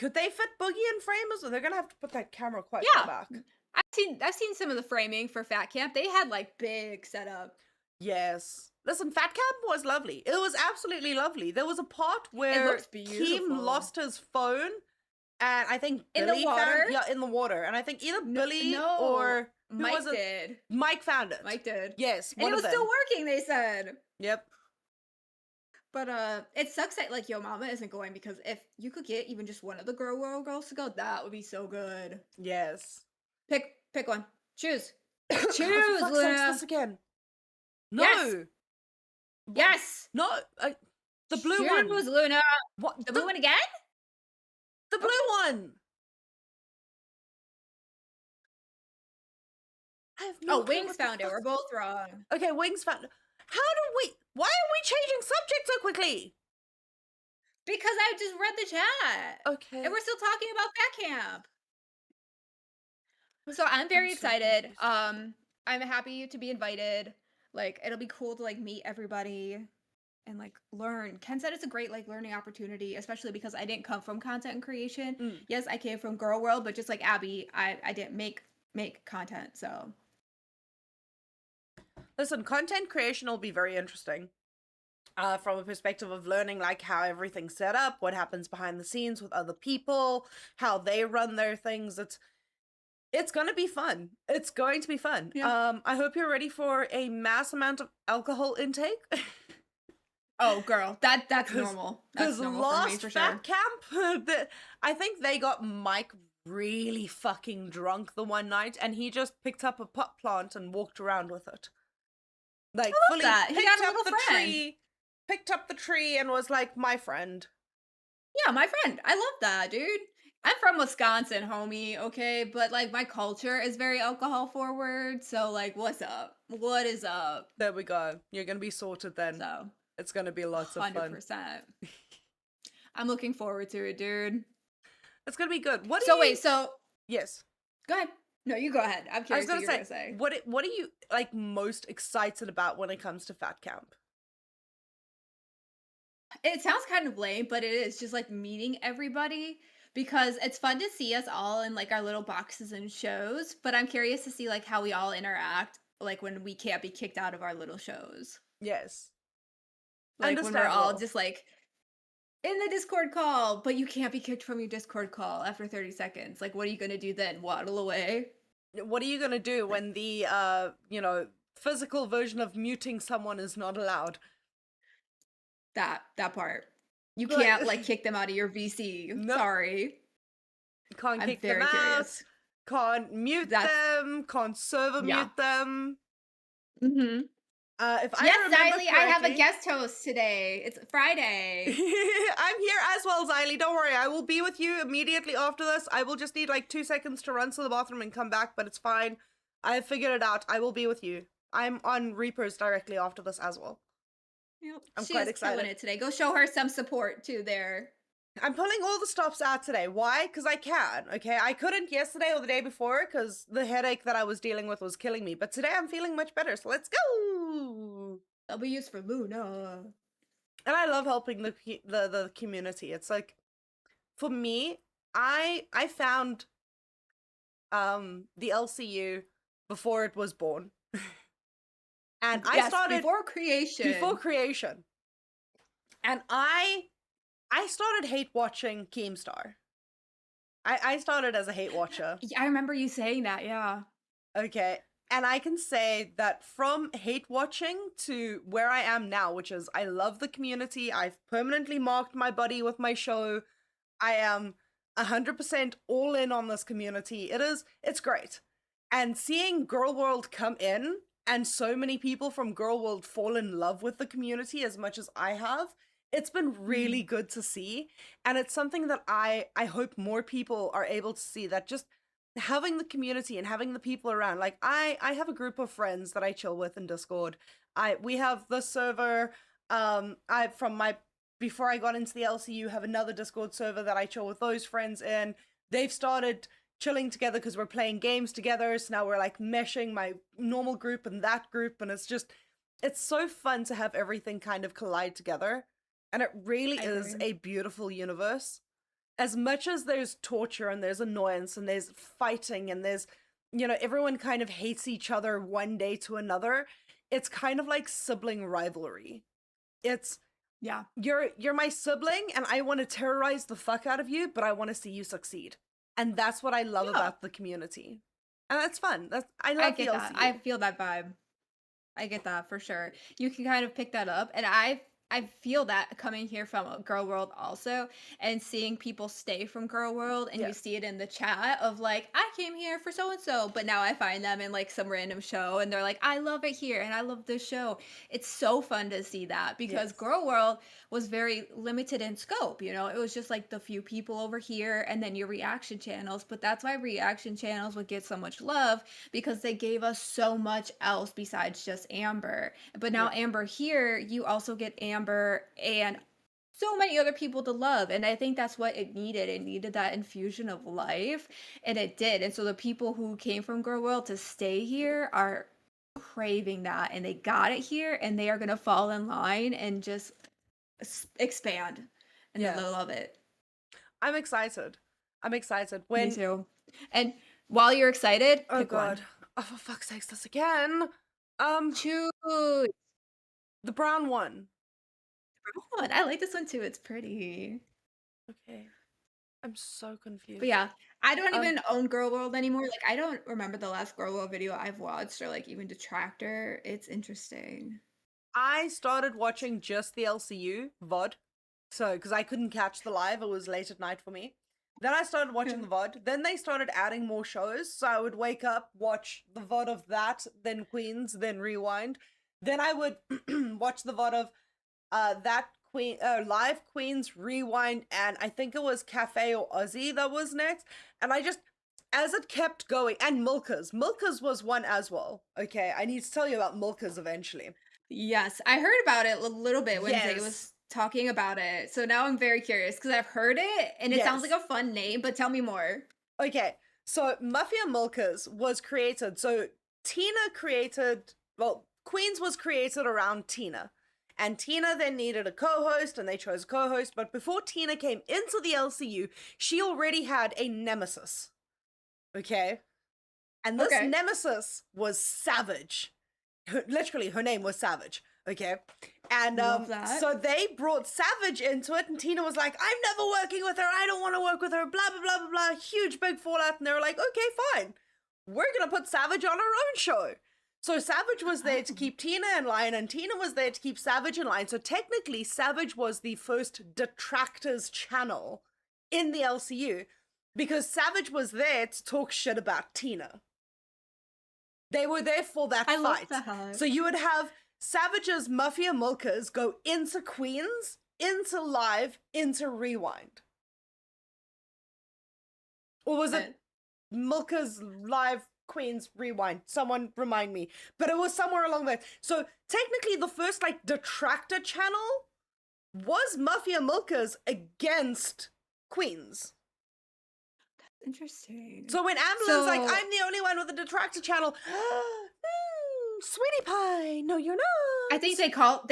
Could they fit Boogie in frame as well? They're going to have to put that camera quite Yeah. far back. I've seen some of the framing for Fat Camp. They had like big setup. Yes. Listen, Fat Camp was lovely. It was absolutely lovely. There was a part where looks beautiful. Keem lost his phone, and I think In the Billy water? in the water. And I think either Billy no, or who Mike was it? did. Mike found it. Mike did. Yes, And one it of was still them. working, they said. Yep. But it sucks that like Yo Mama isn't going because if you could get even just one of the Girl World girls to go, that would be so good. Yes. Pick one. Choose. Oh, for Choose, fuck's sakes, Luna. this again. No. Yes. Yes. No. The blue Choose, one. Luna. What? The blue one again? The blue one. I have no clue Wings what the found it. fuck- We're both wrong. Okay, Wings found. Why are we changing subject so quickly? Because I just read the chat. Okay. And we're still talking about Fat Camp. So I'm very so excited. confused. I'm happy to be invited. Like it'll be cool to like meet everybody and like learn. Ken said it's a great like learning opportunity, especially because I didn't come from content creation. Yes, I came from Girl World, but just like Abby, I didn't make content, so Listen, content creation will be very interesting. From a perspective of learning like how everything's set up, what happens behind the scenes with other people, how they run their things. It's gonna be fun. It's going to be fun. Yeah. I hope you're ready for a mass amount of alcohol intake. oh girl, that's normal. That's Because normal for me last for Fat sure. Camp, I think they got Mike really fucking drunk the one night, and he just picked up a pot plant and walked around with it. Like fully that. He picked got a up little the friend. tree, picked up the tree, and was like, my friend. Yeah, my friend. I love that, dude. I'm from Wisconsin, homie, okay? But like my culture is very alcohol forward. So like what's up? What is up? There we go. You're gonna be sorted then. So It's gonna be lots of fun. 100%. I'm looking forward to it, dude. It's gonna be good. Yes. Go ahead. No, you go ahead. I'm I was curious gonna what you're gonna say. what are you like most excited about when it comes to Fat Camp? It sounds kind of lame, but it is just like meeting everybody because it's fun to see us all in like our little boxes and shows, but I'm curious to see like how we all interact like when we can't be kicked out of our little shows. Yes. Like when we're all Understandable. just like in the Discord call, but you can't be kicked from your Discord call after 30 seconds. Like what are you going to do then? Waddle away? What are you gonna do when the physical version of muting someone is not allowed? That part. You Like- can't like kick them out of your VC. Nope. Sorry. Can't I'm kick very them out. curious. Can't mute them. Can't server Yeah. mute them. Mm-hmm. If I Yes, remember Xylee, I have a correctly- guest host today. It's Friday. I'm here as well, Xylee. Don't worry. I will be with you immediately after this. I will just need like 2 seconds to run to the bathroom and come back, but it's fine. I have figured it out. I will be with you. I'm on Reapers directly after this as well. Yep. I'm She quite is excited. killing it today. Go show her some support too there. I'm pulling all the stops out today. Why? Because I can, okay? I couldn't yesterday or the day before because the headache that I was dealing with was killing me. But today I'm feeling much better, so let's go! W's for Luna. And I love helping the community. It's like, for me, I found the LCU before it was born. And I Yes, started before creation. before creation. And I started hate watching Keemstar. I started as a hate watcher. Yeah, I remember you saying that, yeah. Okay. And I can say that from hate watching to where I am now, which is I love the community. I've permanently marked my buddy with my show. I am 100% all in on this community. It's great. And seeing Girl World come in and so many people from Girl World fall in love with the community as much as I have, it's been really good to see. And it's something that I hope more people are able to see, that just having the community and having the people around. Like I have a group of friends that I chill with in Discord. We have the server I from my before I got into the LCU, have another Discord server that I chill with those friends in. They've started chilling together because we're playing games together. So now we're like meshing my normal group and that group, and it's so fun to have everything kind of collide together. And it really is a beautiful universe. As much as there's torture and there's annoyance and there's fighting and there's, everyone kind of hates each other one day to another, it's kind of like sibling rivalry. It's, yeah, you're my sibling and I want to terrorize the fuck out of you, but I want to see you succeed. And that's what I love about the community. And that's fun. I love the LCU. That. I feel that vibe. I get that for sure. You can kind of pick that up. And I feel that coming here from Girl World also, and seeing people stay from Girl World, and you see it in the chat of like, I came here for so and so, but now I find them in like some random show and they're like, I love it here and I love this show. It's so fun to see that, because Girl World was very limited in scope, it was just like the few people over here and then your reaction channels. But that's why reaction channels would get so much love, because they gave us so much else besides just Amber. But now Amber here, you also get Amber and so many other people to love, and I think that's what it needed that infusion of life, and it did. And so the people who came from Girl World to stay here are craving that, and they got it here, and they are going to fall in line and just expand, and they love it. I'm excited. Me too. And while you're excited, oh god one. Oh, for fuck's sakes, this again. Choose the brown one. I like this one too. It's pretty. Okay. I'm so confused. But yeah, I don't even own Girl World anymore. Like, I don't remember the last Girl World video I've watched, or like even Detractor. It's interesting. I started watching just the LCU VOD. So, because I couldn't catch the live, it was late at night for me. Then I started watching the VOD. Then they started adding more shows. So I would wake up, watch the VOD of that, then Queens, then Rewind. Then I would watch the VOD of that live Queens, Rewind, and I think it was Cafe or Aussie that was next. And I just, as it kept going, and Milka's was one as well. Okay, I need to tell you about Milka's eventually. Yes, I heard about it a little bit when Zay was talking about it. So now I'm very curious, because I've heard it and it sounds like a fun name, but tell me more. Okay, so Mafia Milka's was created, so Queens was created around Tina. And Tina then needed a co-host, and they chose a co-host. But before Tina came into the LCU, she already had a nemesis. Okay? And this nemesis was Savage. Literally, her name was Savage. Okay? And so they brought Savage into it, and Tina was like, I'm never working with her. I don't want to work with her. Blah, blah, blah, blah, blah. Huge, big fallout. And they were like, okay, fine. We're going to put Savage on her own show. So Savage was there to keep Tina in line, and Tina was there to keep Savage in line. So technically, Savage was the first Detractors channel in the LCU, because Savage was there to talk shit about Tina. They were there for that fight. Love that. So you would have Savage's Mafia Milkas go into Queens, into Live, into Rewind. Or was it Milka's Live, Queens, Rewind? Someone remind me. But it was somewhere along there. So technically the first like Detractor channel was Mafia Milka's against Queens. That's interesting. So when Ambler's like, I'm the only one with a Detractor channel, sweetie pie, no you're I think they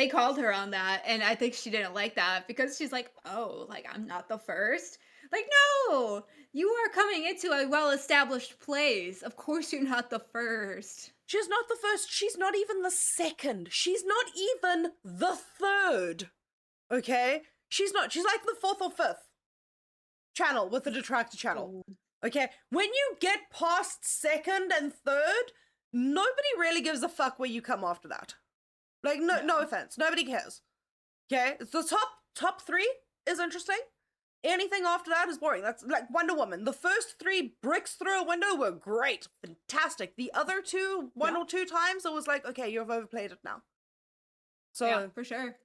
called her on that, and I think she didn't like that because she's like, "Oh, like I'm not the first." Like, no, you are coming into a well-established place. Of course, you're not the first. She's not the first. She's not even the second. She's not even the third. Okay? She's not. She's like the fourth or fifth channel with the detractor channel. Oh. Okay? When you get past second and third, nobody really gives a fuck where you come after that. Like, no offense. Nobody cares. Okay? It's the top three is interesting. Anything after that is boring. That's like Wonder Woman. The first 3 bricks through a window were great. Fantastic. The other two, one or two times, it was like, okay, you've overplayed it now. So, Yeah, for sure.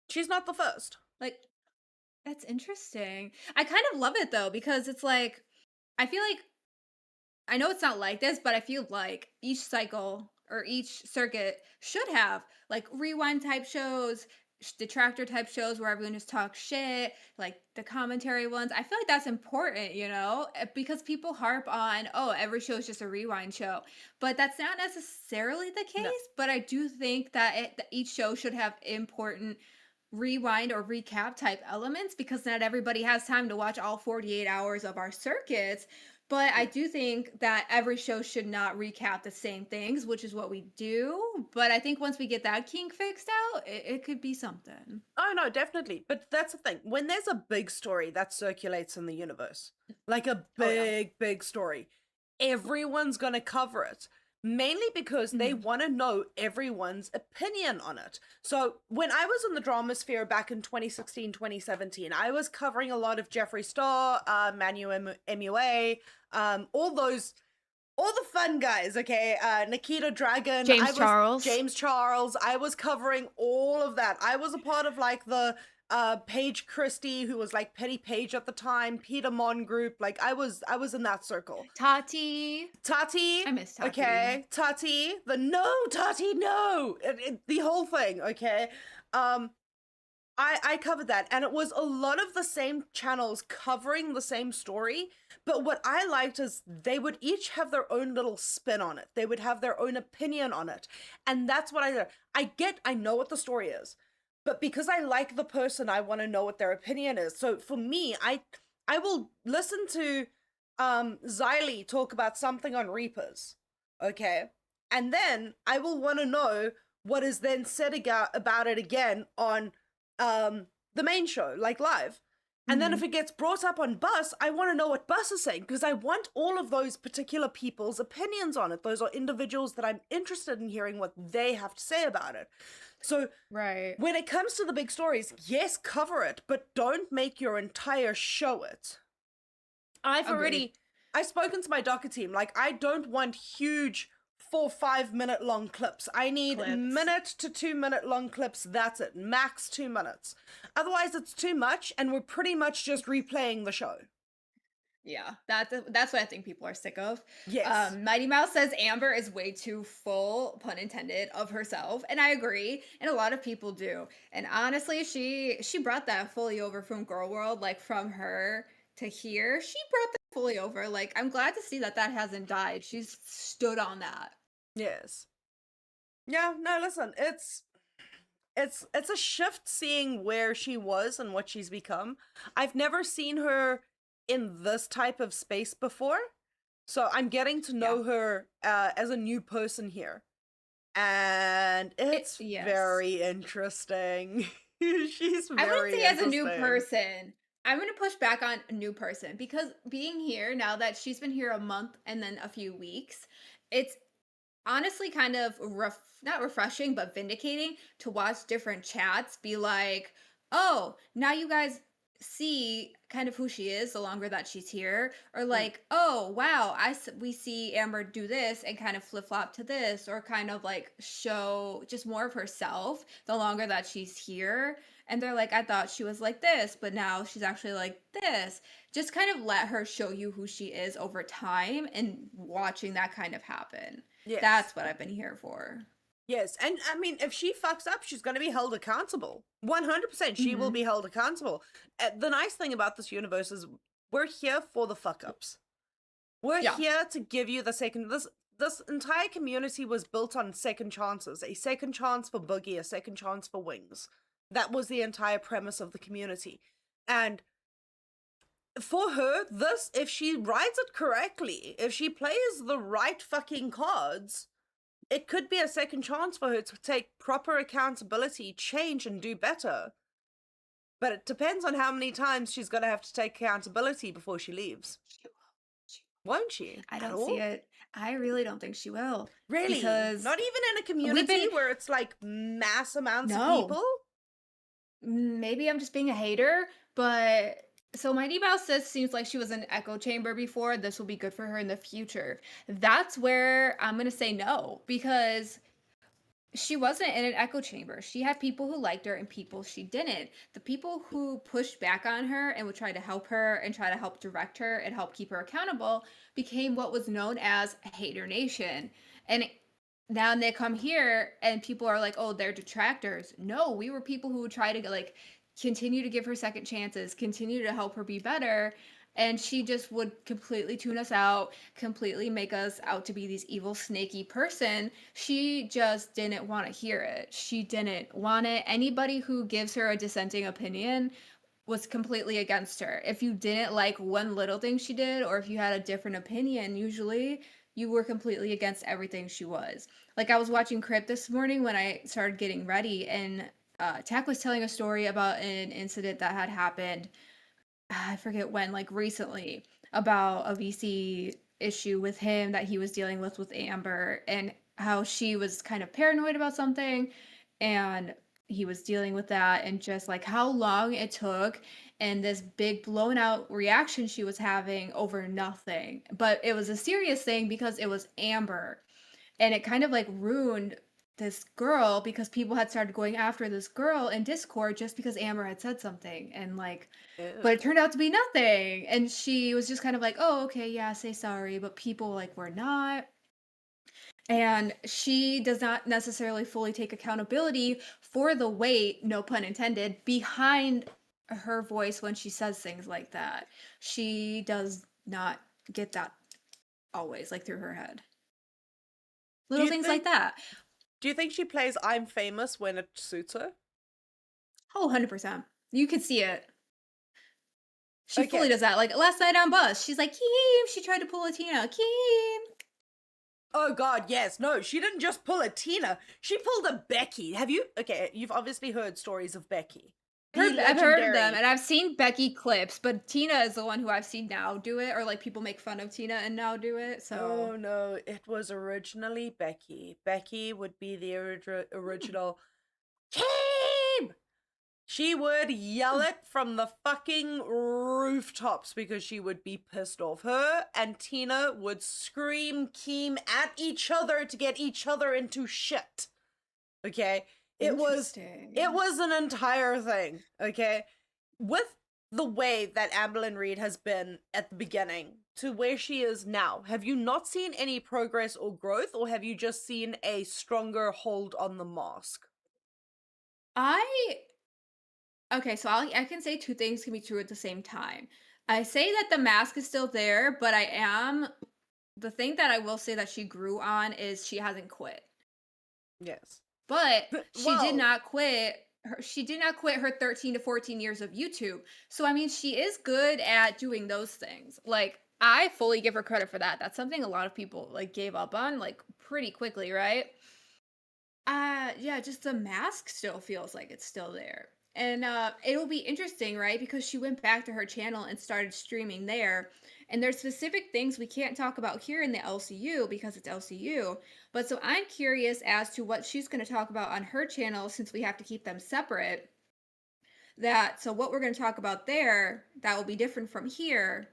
she's not the first. Like, that's interesting. I kind of love it though, because it's like, I feel like, I know it's not like this, but I feel like each cycle or each circuit should have like rewind type shows, detractor type shows where everyone just talks shit, like the commentary ones. I feel like that's important, because people harp on, oh, every show is just a rewind show. But that's not necessarily the case. No. But I do think that each show should have important rewind or recap type elements because not everybody has time to watch all 48 hours of our circuits. But I do think that every show should not recap the same things, which is what we do. But I think once we get that kink fixed out, it could be something. Oh, no, definitely. But that's the thing. When there's a big story that circulates in the universe, like a big story, everyone's going to cover it. Mainly because they want to know everyone's opinion on it. So when I was in the Dramasphere back in 2016, 2017, I was covering a lot of Jeffree Star, Manu MUA, all the fun guys, okay? Nikita Dragon. James Charles. I was covering all of that. I was a part of like the Paige Christie, who was like Petty Page at the time, Peter Mon group. Like I was in that circle. Tati. I miss Tati. Okay, Tati. Tati, no. The whole thing, okay? I covered that, and it was a lot of the same channels covering the same story, but what I liked is they would each have their own little spin on it. They would have their own opinion on it, and that's what I know what the story is, but because I like the person, I want to know what their opinion is. So for me, I will listen to Xylee talk about something on Reapers, okay? And then I will want to know what is then said about it again on the main show, like live. And then if it gets brought up on Bus, I want to know what Bus is saying, because I want all of those particular people's opinions on it. Those are individuals that I'm interested in hearing what they have to say about it. So when it comes to the big stories, yes, cover it, but don't make your entire show it. I've spoken to my docker team. Like, I don't want huge 4-5 minute long clips. I need minute to 2 minute long clips. That's it. Max 2 minutes. Otherwise, it's too much, and we're pretty much just replaying the show. Yeah, that's what I think people are sick of. Yes. Mighty Mouse says Amber is way too full, pun intended, of herself, and I agree, and a lot of people do. And honestly, she brought that fully over from Girl World, like from her to here. She brought that fully over. Like, I'm glad to see that hasn't died. She's stood on that. Yes. Yeah, no, listen, it's a shift seeing where she was and what she's become. I've never seen her in this type of space before, so I'm getting to know her as a new person here, and it's very interesting. She's very I wouldn't say as a new person. I'm going to push back on a new person, because being here now that she's been here a month and then a few weeks, it's honestly kind of not refreshing, but vindicating to watch different chats be like, oh, now you guys see kind of who she is the longer that she's here, or like, oh wow, we see Amber do this and kind of flip-flop to this, or kind of like show just more of herself the longer that she's here. And they're like, I thought she was like this, but now she's actually like this. Just kind of let her show you who she is over time, and watching that kind of happen. Yes. That's what I've been here for. Yes, and I mean, if she fucks up, she's going to be held accountable. 100%, she will be held accountable. The nice thing about this universe is we're here for the fuck-ups. We're here to give you the second... this entire community was built on second chances. A second chance for Boogie, a second chance for Wings. That was the entire premise of the community. And for her, this, if she writes it correctly, if she plays the right fucking cards, it could be a second chance for her to take proper accountability, change, and do better. But it depends on how many times she's going to have to take accountability before she leaves. Won't she? I don't see it. I really don't think she will. Really? Because not even in a community where it's like mass amounts of people? Maybe I'm just being a hater, but so Mighty Mouse says seems like she was in an echo chamber before. This will be good for her in the future. That's where I'm gonna say no, because she wasn't in an echo chamber. She had people who liked her and people she didn't. The people who pushed back on her and would try to help her and try to help direct her and help keep her accountable became what was known as Hater Nation. And now they come here and people are like, oh, they're detractors. No, we were people who would try to like continue to give her second chances, continue to help her be better. And she just would completely tune us out, completely make us out to be these evil, snaky person. She just didn't want to hear it. She didn't want it. Anybody who gives her a dissenting opinion was completely against her. If you didn't like one little thing she did, or if you had a different opinion, usually you were completely against everything she was. Like, I was watching Crypt this morning when I started getting ready, and Tack was telling a story about an incident that had happened, I forget when, like recently, about a VC issue with him that he was dealing with Amber, and how she was kind of paranoid about something, and he was dealing with that, and just like how long it took, and this big blown out reaction she was having over nothing. But it was a serious thing because it was Amber, and it kind of like ruined this girl because people had started going after this girl in Discord just because Amber had said something, and like, but it turned out to be nothing, and she was just kind of like, oh, okay, yeah, say sorry, but people like were not. And she does not necessarily fully take accountability for the weight, no pun intended, behind her voice when she says things like that. She does not get that always, like, through her head. Little things like that. Do you think she plays I'm famous when it suits her? Oh, 100%. You could see it. She fully does that. Like, last night on Bus, she's like, Keem! She tried to pull a Tina. Keem! Oh god, yes. No, she didn't just pull a Tina. She pulled a Becky. Have you? Okay, you've obviously heard stories of Becky. I've heard of them, and I've seen Becky clips, but Tina is the one who I've seen now do it, or like people make fun of Tina and now do it, so. Oh no, it was originally Becky. Becky would be the original Keem! She would yell it from the fucking rooftops because she would be pissed off. Her and Tina would scream Keem at each other to get each other into shit. Okay? It was an entire thing, okay? With the way that Amberlynn Reid has been at the beginning to where she is now, have you not seen any progress or growth, or have you just seen a stronger hold on the mask? Okay, so I can say two things can be true at the same time. I say that the mask is still there, but the thing that I will say that she grew on is she hasn't quit. Yes. But she did not quit. She did not quit her 13 to 14 years of YouTube. So, I mean, she is good at doing those things. Like, I fully give her credit for that. That's something a lot of people, like, gave up on, like, pretty quickly, right? Yeah, just the mask still feels like it's still there. And it'll be interesting, right? Because she went back to her channel and started streaming there. And there's specific things we can't talk about here in the LCU because it's LCU. But so I'm curious as to what she's going to talk about on her channel, since we have to keep them separate. So what we're going to talk about there, that will be different from here,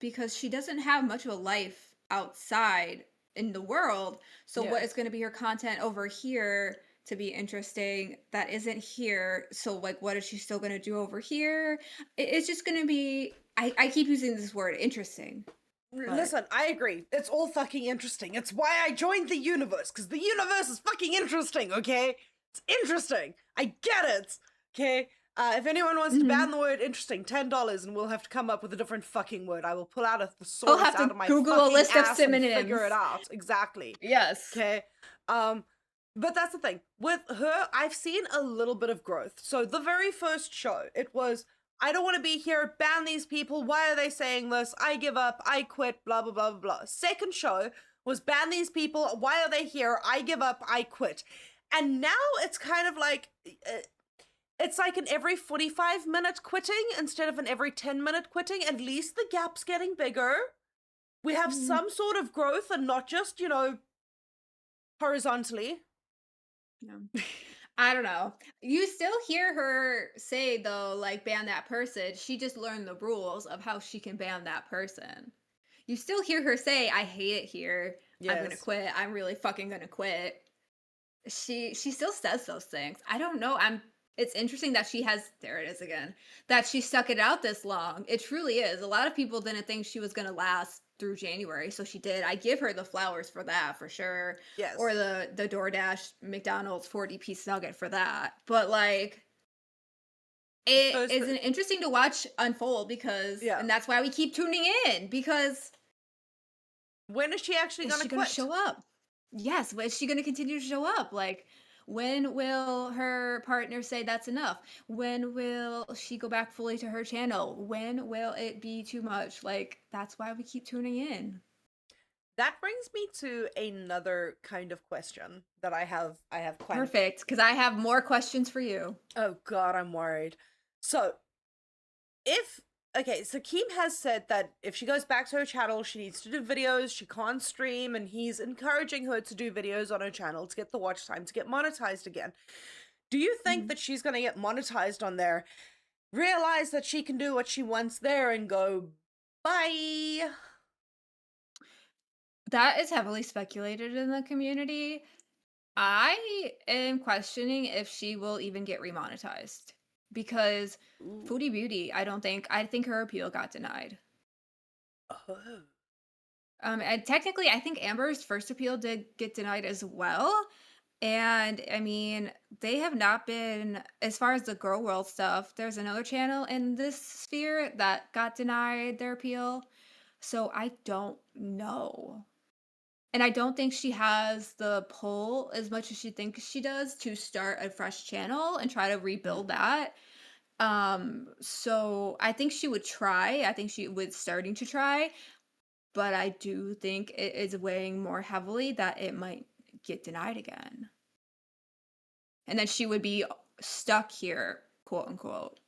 because she doesn't have much of a life outside in the world. So what is going to be her content over here to be interesting that isn't here? So like, what is she still going to do over here? It's just going to be, I keep using this word, interesting. Listen, I agree. It's all fucking interesting. It's why I joined the universe, because the universe is fucking interesting, okay? It's interesting. I get it, okay? If anyone wants to Mm-hmm. ban the word interesting, $10, and we'll have to come up with a different fucking word. I will pull out a I'll thesaurus have out to of my Google a fucking list of ass and figure it synonyms. out. Exactly. Yes. Okay. But that's the thing. With her, I've seen a little bit of growth. So the very first show, it was, I don't want to be here, ban these people, why are they saying this? I give up, I quit, blah, blah, blah, blah, blah. Second show was ban these people, why are they here? I give up, I quit. And now it's kind of like, it's like an every 45-minute quitting instead of an every 10-minute quitting. At least the gap's getting bigger. We have some sort of growth and not just, horizontally. No. I don't know. You still hear her say though, like ban that person. She just learned the rules of how she can ban that person. You still hear her say, "I hate it here. I'm gonna Yes. quit. I'm really fucking gonna quit." She still says those things. I don't know. It's interesting that she has, there it is again, that she stuck it out this long. It truly is. A lot of people didn't think she was gonna last through January, so she did. I give her the flowers for that for sure. Yes. Or the DoorDash McDonald's 40-piece nugget for that. But like it is an interesting to watch unfold because and that's why we keep tuning in, because when is she actually is she gonna show up? Yes, is she gonna continue to show up? Like, when will her partner say that's enough? When will she go back fully to her channel? When will it be too much? Like, that's why we keep tuning in. That brings me to another kind of question that I have quite perfect, because I have more questions for you. Oh god, I'm worried. So so Keem has said that if she goes back to her channel, she needs to do videos, she can't stream, and he's encouraging her to do videos on her channel to get the watch time, to get monetized again. Do you think that she's gonna get monetized on there, realize that she can do what she wants there, and go, bye? That is heavily speculated in the community. I am questioning if she will even get remonetized. Because Foodie Beauty, I think her appeal got denied. Oh. And technically, I think Amber's first appeal did get denied as well. And I mean, they have not been, as far as the Girl World stuff, there's another channel in this sphere that got denied their appeal. So I don't know. And I don't think she has the pull as much as she thinks she does to start a fresh channel and try to rebuild that. So I think she would try. I think she would starting to try, but I do think it is weighing more heavily that it might get denied again. And then she would be stuck here, quote unquote.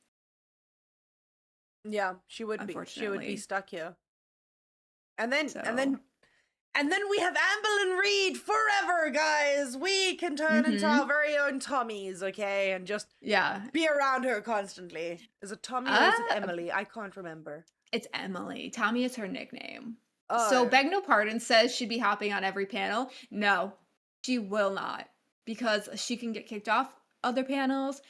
Yeah, she would be. She would be stuck here. And then we have Amberlynn Reid forever, guys. We can turn into our very own Tommies, okay? And just be around her constantly. Is it Tommy or is it Emily? I can't remember. It's Emily. Tommy is her nickname. So Beg No Pardon says she'd be hopping on every panel. No, she will not. Because she can get kicked off other panels.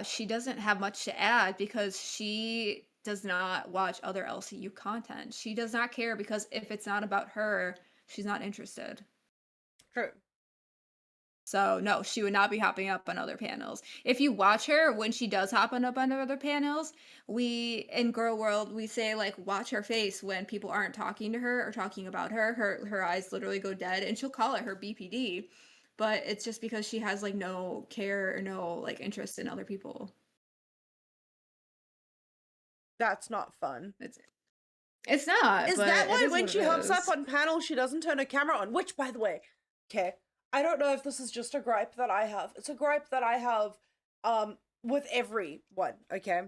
She doesn't have much to add because she does not watch other LCU content. She does not care because if it's not about her, she's not interested. True. So no, she would not be hopping up on other panels. If you watch her when she does hop on other panels, we in Girl World we say like watch her face when people aren't talking to her or talking about her. Her eyes literally go dead, and she'll call it her BPD. But it's just because she has like no care or no like interest in other people. That's not fun. It's not. Is that why when she hops up on panel, she doesn't turn her camera on? Which, by the way, okay, I don't know if this is just a gripe that I have. It's a gripe that I have with everyone, okay?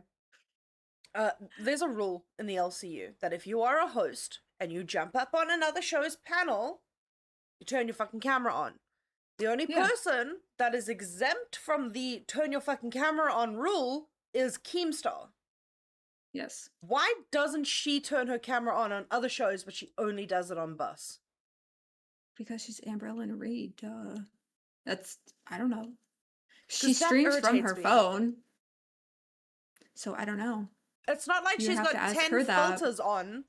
There's a rule in the LCU that if you are a host and you jump up on another show's panel, you turn your fucking camera on. The only person that is exempt from the turn your fucking camera on rule is Keemstar. Yes. Why doesn't she turn her camera on other shows, but she only does it on Bus? Because she's Amberlynn Reid, duh. I don't know. She streams from her phone. So I don't know. It's not like she's got 10 filters on.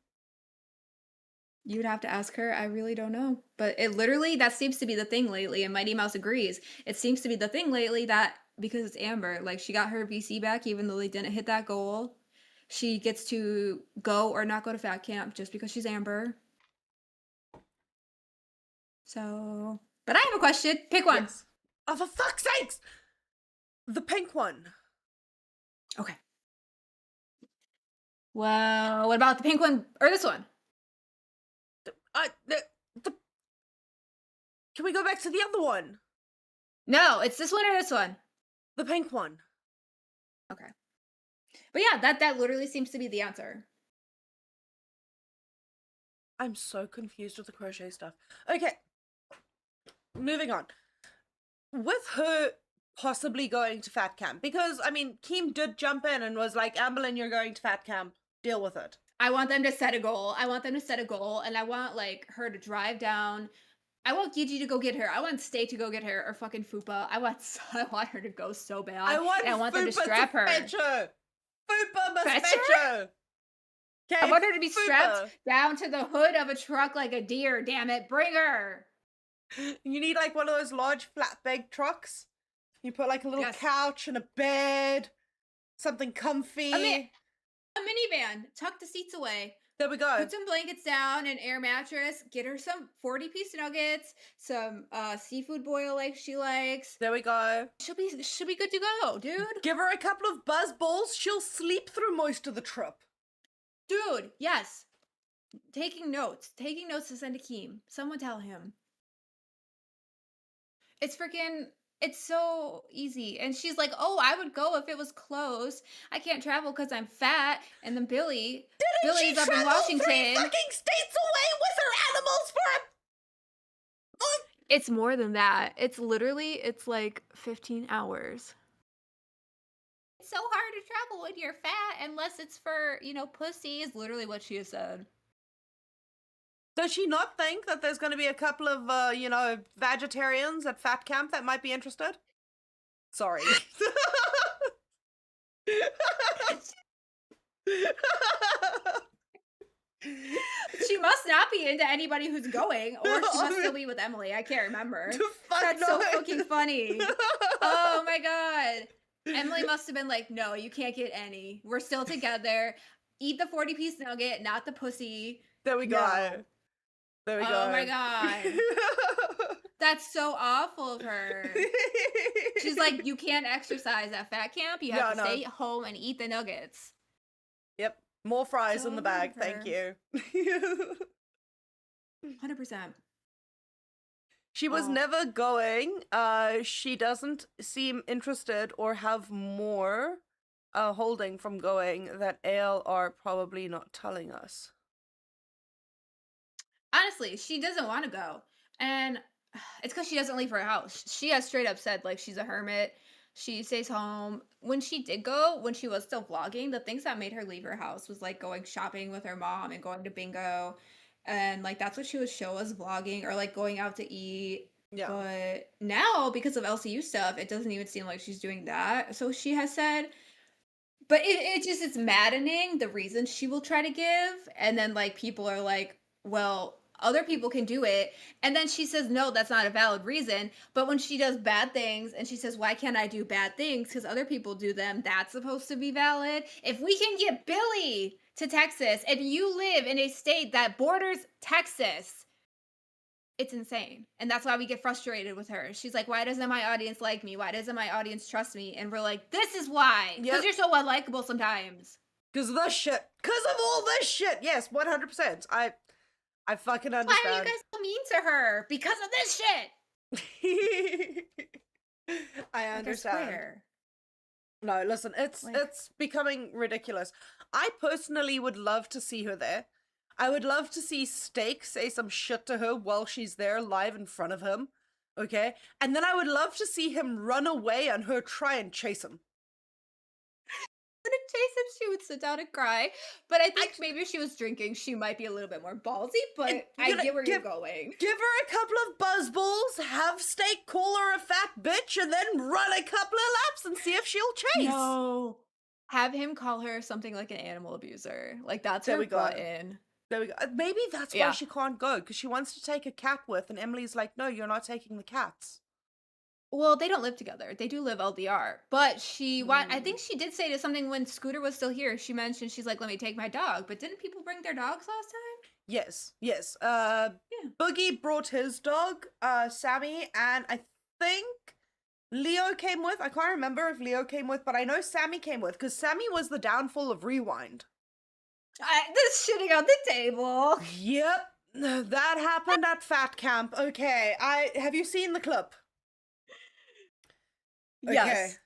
You'd have to ask her. I really don't know. But it literally, that seems to be the thing lately, and Mighty Mouse agrees. It seems to be the thing lately that because it's Amber. Like she got her VC back even though they didn't hit that goal. She gets to go or not go to fat camp just because she's Amber. So, but I have a question. Pick one. Yes. Oh, for fuck's sakes! The pink one. Okay. Well, what about the pink one or this one? The Can we go back to the other one? No, it's this one or this one. The pink one. Okay. But yeah, that literally seems to be the answer. I'm so confused with the crochet stuff. Okay. Moving on. With her possibly going to fat camp, because, I mean, Keem did jump in and was like, Amberlynn, you're going to fat camp. Deal with it. I want them to set a goal. And I want, like, her to drive down. I want Gigi to go get her. I want Stay to go get her, or fucking Fupa. I want her to go so bad. I want them to strap her. Fetch her. Fupa must fetch her. I want her to be strapped down to the hood of a truck like a deer, damn it. Bring her. You need like one of those large flatbed trucks. You put like a little couch and a bed, something comfy. A minivan. Tuck the seats away. There we go. Put some blankets down, an air mattress. Get her some 40-piece nuggets, some seafood boil like she likes. There we go. She'll be good to go, dude. Give her a couple of buzz balls. She'll sleep through most of the trip. Dude, yes. Taking notes to send to Keem. Someone tell him. It's so easy. And she's like, oh, I would go if it was close. I can't travel because I'm fat. And then Billy's up in Washington. 3 fucking states away with her animals for a... It's more than that. It's like 15 hours. It's so hard to travel when you're fat unless it's for, pussy is literally what she has said. Does she not think that there's going to be a couple of, vegetarians at fat camp that might be interested? Sorry. She must not be into anybody who's going, or she must still be with Emily. I can't remember. That's so fucking funny. Oh my god. Emily must have been like, no, you can't get any. We're still together. Eat the 40-piece nugget, not the pussy. There we go. No. There we go. Oh my god. That's so awful of her. She's like, you can't exercise at fat camp. You have to stay home and eat the nuggets. Yep. More fries in the bag. Thank you. 100%. She was never going. She doesn't seem interested or have more holding from going that Ale are probably not telling us. Honestly, she doesn't want to go. And it's because she doesn't leave her house. She has straight up said, like, she's a hermit. She stays home. When she did go, when she was still vlogging, the things that made her leave her house was, like, going shopping with her mom and going to bingo. And, like, that's what she would show us vlogging, or, like, going out to eat. Yeah. But now, because of LCU stuff, it doesn't even seem like she's doing that. So she has said... But it's maddening, the reason she will try to give. And then, like, people are like, well... Other people can do it. And then she says, no, that's not a valid reason. But when she does bad things and she says, why can't I do bad things? Because other people do them. That's supposed to be valid. If we can get Billy to Texas and you live in a state that borders Texas, it's insane. And that's why we get frustrated with her. She's like, why doesn't my audience like me? Why doesn't my audience trust me? And we're like, this is why. Because you're so unlikable sometimes. Because of this shit. Because of all this shit. Yes, 100%. I fucking understand. Why are you guys so mean to her? Because of this shit. I understand. No, listen, it's becoming ridiculous. I personally would love to see her there. I would love to see Steak say some shit to her while she's there live in front of him. Okay? And then I would love to see him run away and her try and chase him. To chase him, she would sit down and cry. But I think maybe if she was drinking, she might be a little bit more ballsy. But I get where you're going. Give her a couple of buzz balls, have Steak call her a fat bitch, and then run a couple of laps and see if she'll chase. No. Have him call her something like an animal abuser. Like, that's her button. There we go. Maybe that's why she can't go, because she wants to take a cat with, and Emily's like, no, you're not taking the cats. Well, they don't live together. They do live LDR, but I think she did say to something when Scooter was still here. She mentioned she's like, "Let me take my dog." But didn't people bring their dogs last time? Yes, yes. Yeah. Boogie brought his dog, Sammy, and I think Leo came with. I can't remember if Leo came with, but I know Sammy came with because Sammy was the downfall of Rewind. This shitting on the table. Yep, that happened at Fat Camp. Okay, have you seen the clip? Okay. Yes.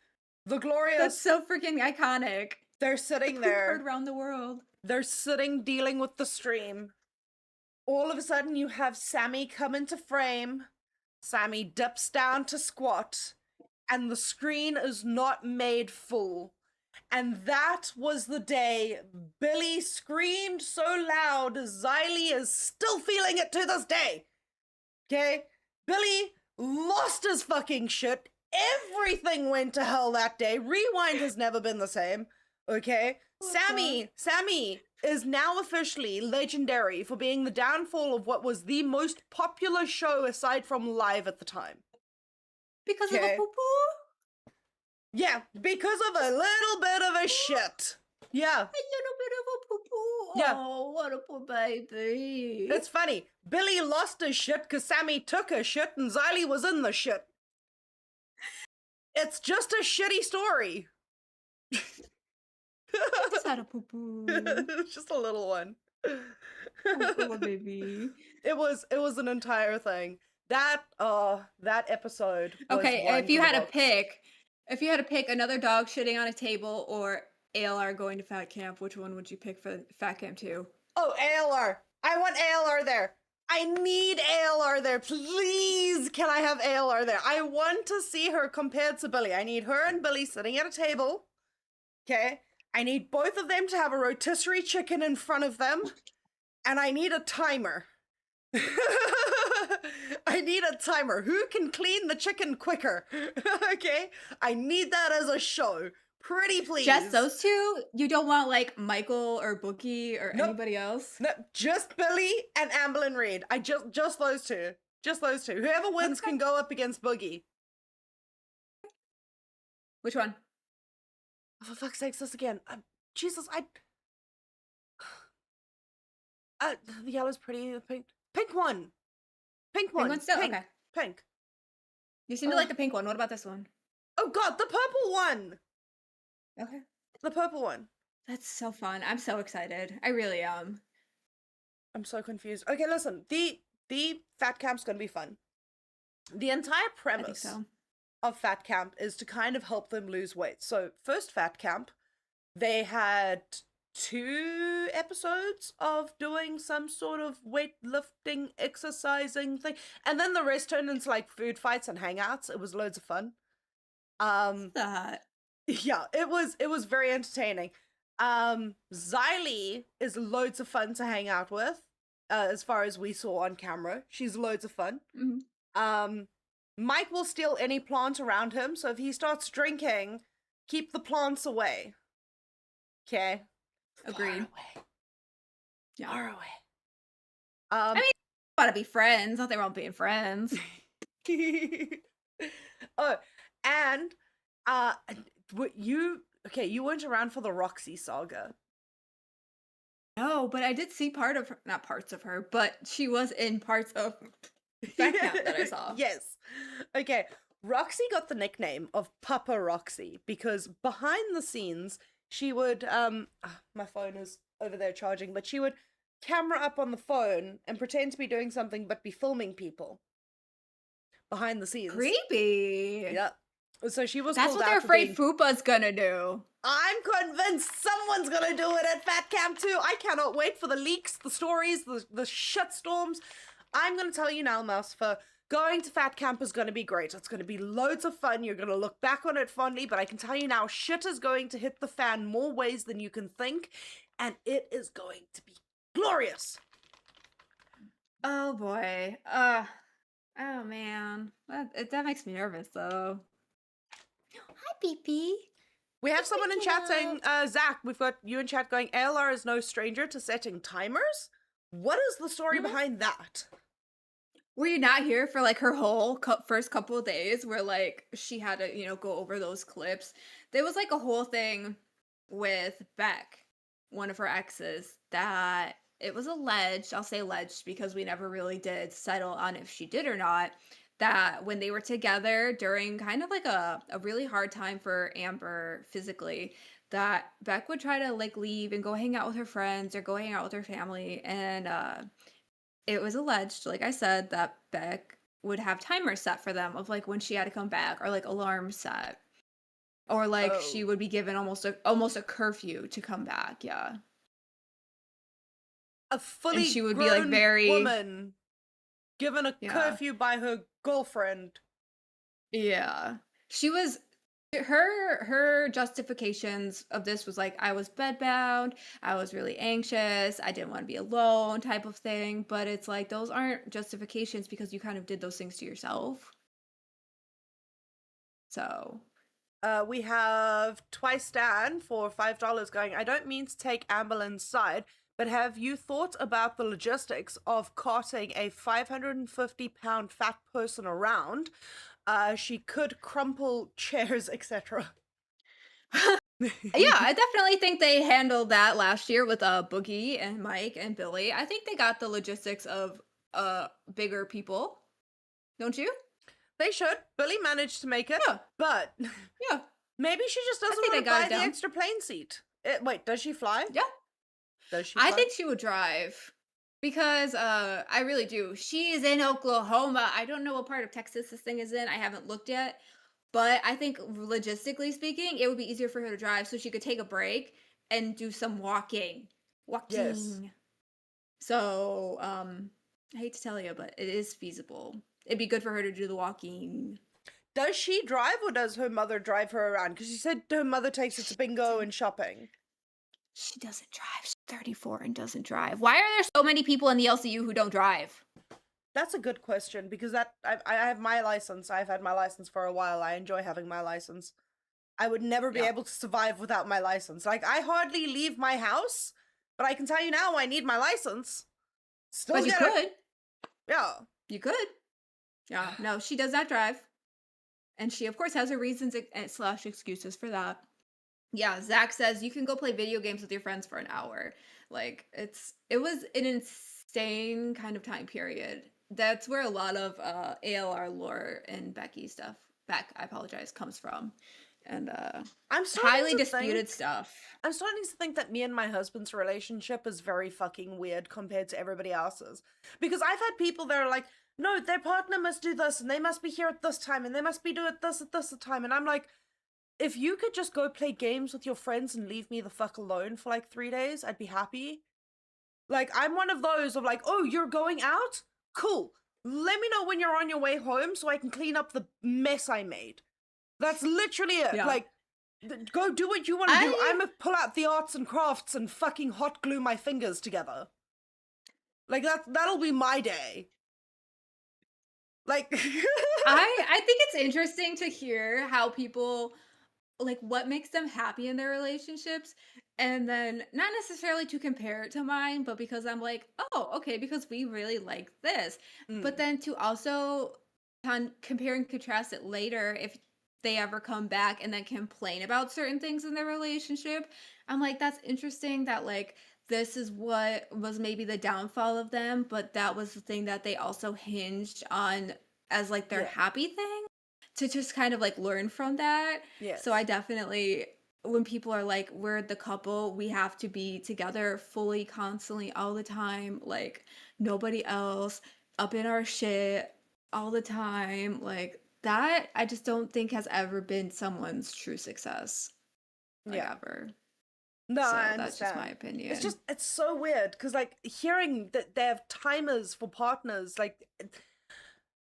The glorious. That's so freaking iconic. They're sitting Poop there. heard around the world. They're sitting dealing with the stream. All of a sudden, you have Sammy come into frame. Sammy dips down to squat, and the screen is not made full. And that was the day Billy screamed so loud, Xylee is still feeling it to this day. Okay? Billy lost his fucking shit. Everything went to hell that day. Rewind has never been the same. Okay? Sammy is now officially legendary for being the downfall of what was the most popular show aside from Live at the time. Because of a poo-poo? Yeah, because of a little bit of a shit. Yeah. A little bit of a poo-poo. Yeah. Oh, what a poor baby. It's funny. Billy lost his shit because Sammy took a shit and Xylee was in the shit. It's just a shitty story. I just had a poo-poo. It's just a little one. Oh, little baby. It was an entire thing. That episode was Okay, one if you for the had to books. pick another dog shitting on a table or ALR going to Fat Camp, which one would you pick for Fat Camp 2? Oh, ALR. I want ALR there. I need ALR there. Please, can I have ALR there? I want to see her compared to Billy. I need her and Billy sitting at a table. Okay? I need both of them to have a rotisserie chicken in front of them. And I need a timer. I need a timer. Who can clean the chicken quicker? Okay? I need that as a show. Pretty please. Just those two? You don't want like Michael or Bookie or Nope. anybody else? No, just Billy and Amberlyn Reed. Just those two. Just those two. Whoever wins can go up against Boogie. Which one? Oh, for fuck's sakes, this again. Jesus, the yellow's pretty. The pink one. Pink one. Pink one still? Pink. Okay. Pink. You seem to like the pink one. What about this one? Oh god, the purple one. Okay. The purple one. That's so fun. I'm so excited. I really am. I'm so confused. Okay, listen. The Fat Camp's gonna be fun. The entire I think premise so. of Fat Camp is to kind of help them lose weight. So, first Fat Camp, they had 2 episodes of doing some sort of weightlifting, exercising thing, and then the rest turned into like food fights and hangouts. It was loads of fun. That. Yeah, it was very entertaining. Xylee is loads of fun to hang out with. As far as we saw on camera, she's loads of fun. Mm-hmm. Mike will steal any plant around him, so if he starts drinking, keep the plants away. Okay. Agreed. Far away. Yeah. Far away. I mean, gotta be friends. Nothing wrong being friends. Oh, and you weren't around for the Roxy saga. No, but I did see not parts of her, but she was in parts of Fat Camp that I saw. Yes. Okay. Roxy got the nickname of Papa Roxy because behind the scenes she would my phone is over there charging, but she would camera up on the phone and pretend to be doing something but be filming people behind the scenes. Creepy. Yeah. So she was That's called what out they're for afraid being- Fupa's gonna do. I'm convinced someone's gonna do it at Fat Camp too. I cannot wait for the leaks, the stories, the shitstorms. I'm gonna tell you now, Mouse, going to Fat Camp is gonna be great. It's gonna be loads of fun. You're gonna look back on it fondly, but I can tell you now, shit is going to hit the fan more ways than you can think, and it is going to be glorious. Oh boy. Oh man. That makes me nervous though. Hi, PP. We have someone in chat saying, Zach, we've got you in chat going, ALR is no stranger to setting timers. What is the story behind that? Were you not here for like her whole first couple of days where like she had to, go over those clips? There was like a whole thing with Beck, one of her exes, that it was alleged, I'll say alleged because we never really did settle on if she did or not, that when they were together during kind of like a really hard time for Amber physically, that Beck would try to like leave and go hang out with her friends or go hang out with her family. And it was alleged, like I said, that Beck would have timers set for them of like when she had to come back or like alarms set. Or like she Oh, would be given almost a curfew to come back, yeah. a And fully she would be like grown very woman given a yeah. curfew by her girlfriend. Yeah. She was her justifications of this was like I was bedbound, I was really anxious, I didn't want to be alone type of thing, but it's like those aren't justifications because you kind of did those things to yourself. So, We have Twice Dan for $5 going, I don't mean to take Amberlynn's side, but have you thought about the logistics of carting a 550-pound fat person around? She could crumple chairs, etc. yeah, I definitely think they handled that last year with Boogie and Mike and Billy. I think they got the logistics of bigger people. Don't you? They should. Billy managed to make it, Yeah. but Yeah. maybe she just I doesn't think they want to got buy it the down. extra plane seat. Wait, does she fly? Yeah. Does she I fly? think she would drive because I really do. She is in Oklahoma. I don't know what part of Texas this thing is in. I haven't looked yet. But I think logistically speaking, it would be easier for her to drive so she could take a break and do some walking. Yes. Walking. So, I hate to tell you, but it is feasible. It'd be good for her to do the walking. Does she drive or does her mother drive her around? Because she said her mother takes her to bingo and shopping. She doesn't drive. She's 34 and doesn't drive. Why are there so many people in the LCU who don't drive? That's a good question because I have my license. I've had my license for a while. I enjoy having my license. I would never be Yeah. able to survive without my license. Like, I hardly leave my house, but I can tell you now I need my license. Still But you get it. could. Yeah. You could. Yeah. No, she does not drive. And she, of course, has her reasons slash excuses for that. Yeah, Zach says you can go play video games with your friends for an hour. Like it was an insane kind of time period. That's where a lot of ALR lore and Becky stuff, Beck, I apologize, comes from. And I'm starting highly to disputed think stuff. I'm starting to think that me and my husband's relationship is very fucking weird compared to everybody else's. Because I've had people that are like, no, their partner must do this and they must be here at this time and they must be doing this at this time. And I'm like, if you could just go play games with your friends and leave me the fuck alone for like 3 days, I'd be happy. Like, I'm one of those of like, oh, you're going out? Cool. Let me know when you're on your way home so I can clean up the mess I made. That's literally it. Yeah. Like, go do what you want to do. I- I'm gonna pull out the arts and crafts and fucking hot glue my fingers together. Like, that'll be my day. Like, I think it's interesting to hear how people like what makes them happy in their relationships and then not necessarily to compare it to mine but because I'm like oh okay because we really like this but Mm. then to also compare and contrast it later if they ever come back and then complain about certain things in their relationship. I'm like that's interesting that like this is what was maybe the downfall of them but that was the thing that they also hinged on as like their Yeah. happy thing to just kind of like learn from that. Yes. So I definitely, when people are like, we're the couple, we have to be together fully, constantly, all the time, like nobody else, up in our shit all the time, like that, I just don't think has ever been someone's true success. Like Yeah. ever. No, So I that's just my understand. opinion. It's so weird because, like, hearing that they have timers for partners, like,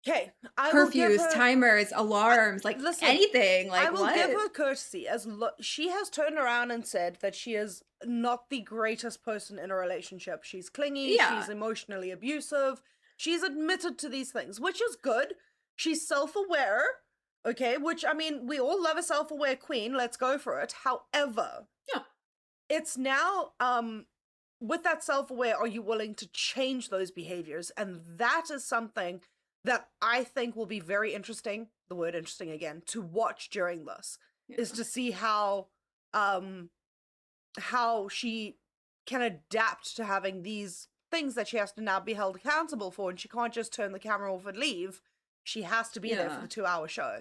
okay, I will give Curfews, her. timers, alarms, like Listen, anything. I Like will what? give her courtesy as she has turned around and said that she is not the greatest person in a relationship. She's clingy, Yeah. she's emotionally abusive. She's admitted to these things, which is good. She's self-aware, okay, which I mean, we all love a self-aware queen. Let's go for it. However, Yeah. it's now with that self-aware, are you willing to change those behaviors? And that is something that I think will be very interesting, the word interesting again, to watch during this is to see how she can adapt to having these things that she has to now be held accountable for, and she can't just turn the camera off and leave. She has to be there for the 2-hour show.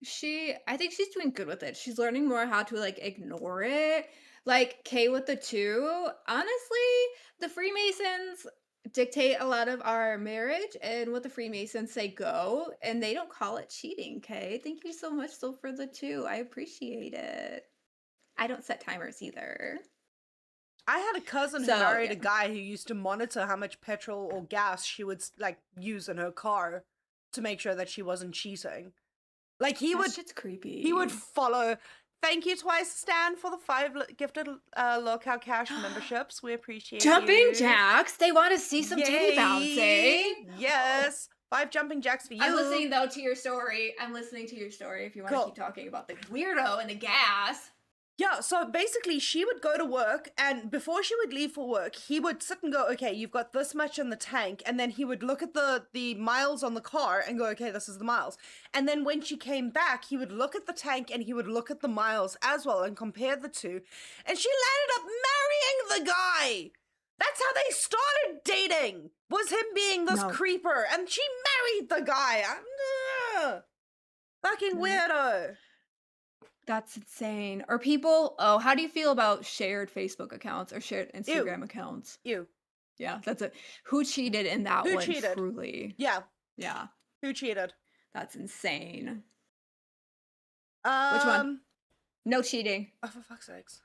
I think she's doing good with it. She's learning more how to like ignore it. Like Kay with the 2. Honestly, the Freemasons dictate a lot of our marriage, and what the Freemasons say go, and they don't call it cheating, Kay. Thank you so much so for the 2. I appreciate it. I don't set timers either. I had a cousin who married a guy who used to monitor how much petrol or gas she would like use in her car to make sure that she wasn't cheating. Like Shit's creepy. He would follow. Thank you twice, Stan, for the 5 gifted Locale Cash memberships. We appreciate Jumping Jacks. They want to see some titty bouncing. Yes. 5 jumping jacks for you. I'm listening though to your story. I'm listening to your story if you want to keep talking about the weirdo and the gas. Yeah, so basically she would go to work, and before she would leave for work, he would sit and go, okay, you've got this much in the tank, and then he would look at the miles on the car and go, okay, this is the miles. And then when she came back, he would look at the tank and he would look at the miles as well and compare the two, and she landed up marrying the guy. That's how they started dating, was him being this creeper, and she married the guy. Fucking weirdo. That's insane. Or people, how do you feel about shared Facebook accounts or shared Instagram accounts? You. Yeah, that's it. Who cheated in that one? Who cheated? Truly. Yeah. Yeah. Who cheated? That's insane. Which one? No cheating. Oh, for fuck's sakes.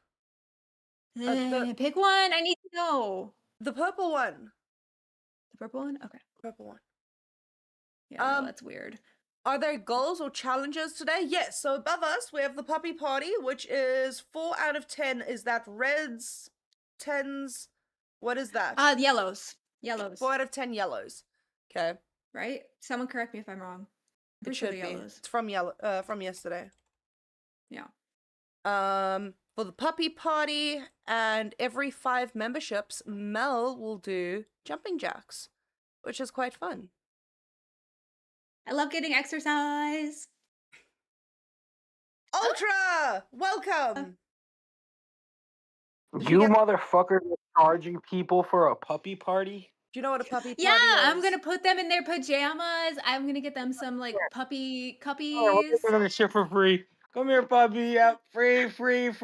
Pick one. I need to know. The purple one. The purple one? Okay. Purple one. Yeah, no, that's weird. Are there goals or challenges today? Yes, so above us we have the puppy party, which is 4 out of 10. Is that reds, 10s? What is that? Yellows. Yellows. 4 out of 10 yellows. Okay. Right? Someone correct me if I'm wrong. It should be. It's from yesterday. Yeah. For the puppy party and every 5 memberships, Mel will do jumping jacks, which is quite fun. I love getting exercise. Ultra! Welcome! You motherfuckers are charging people for a puppy party? Do you know what a puppy party is? Yeah, I'm gonna put them in their pajamas. I'm gonna get them some like puppy cuppies. Oh, we're giving them shit for free. Come here, puppy. Yep, free. Where are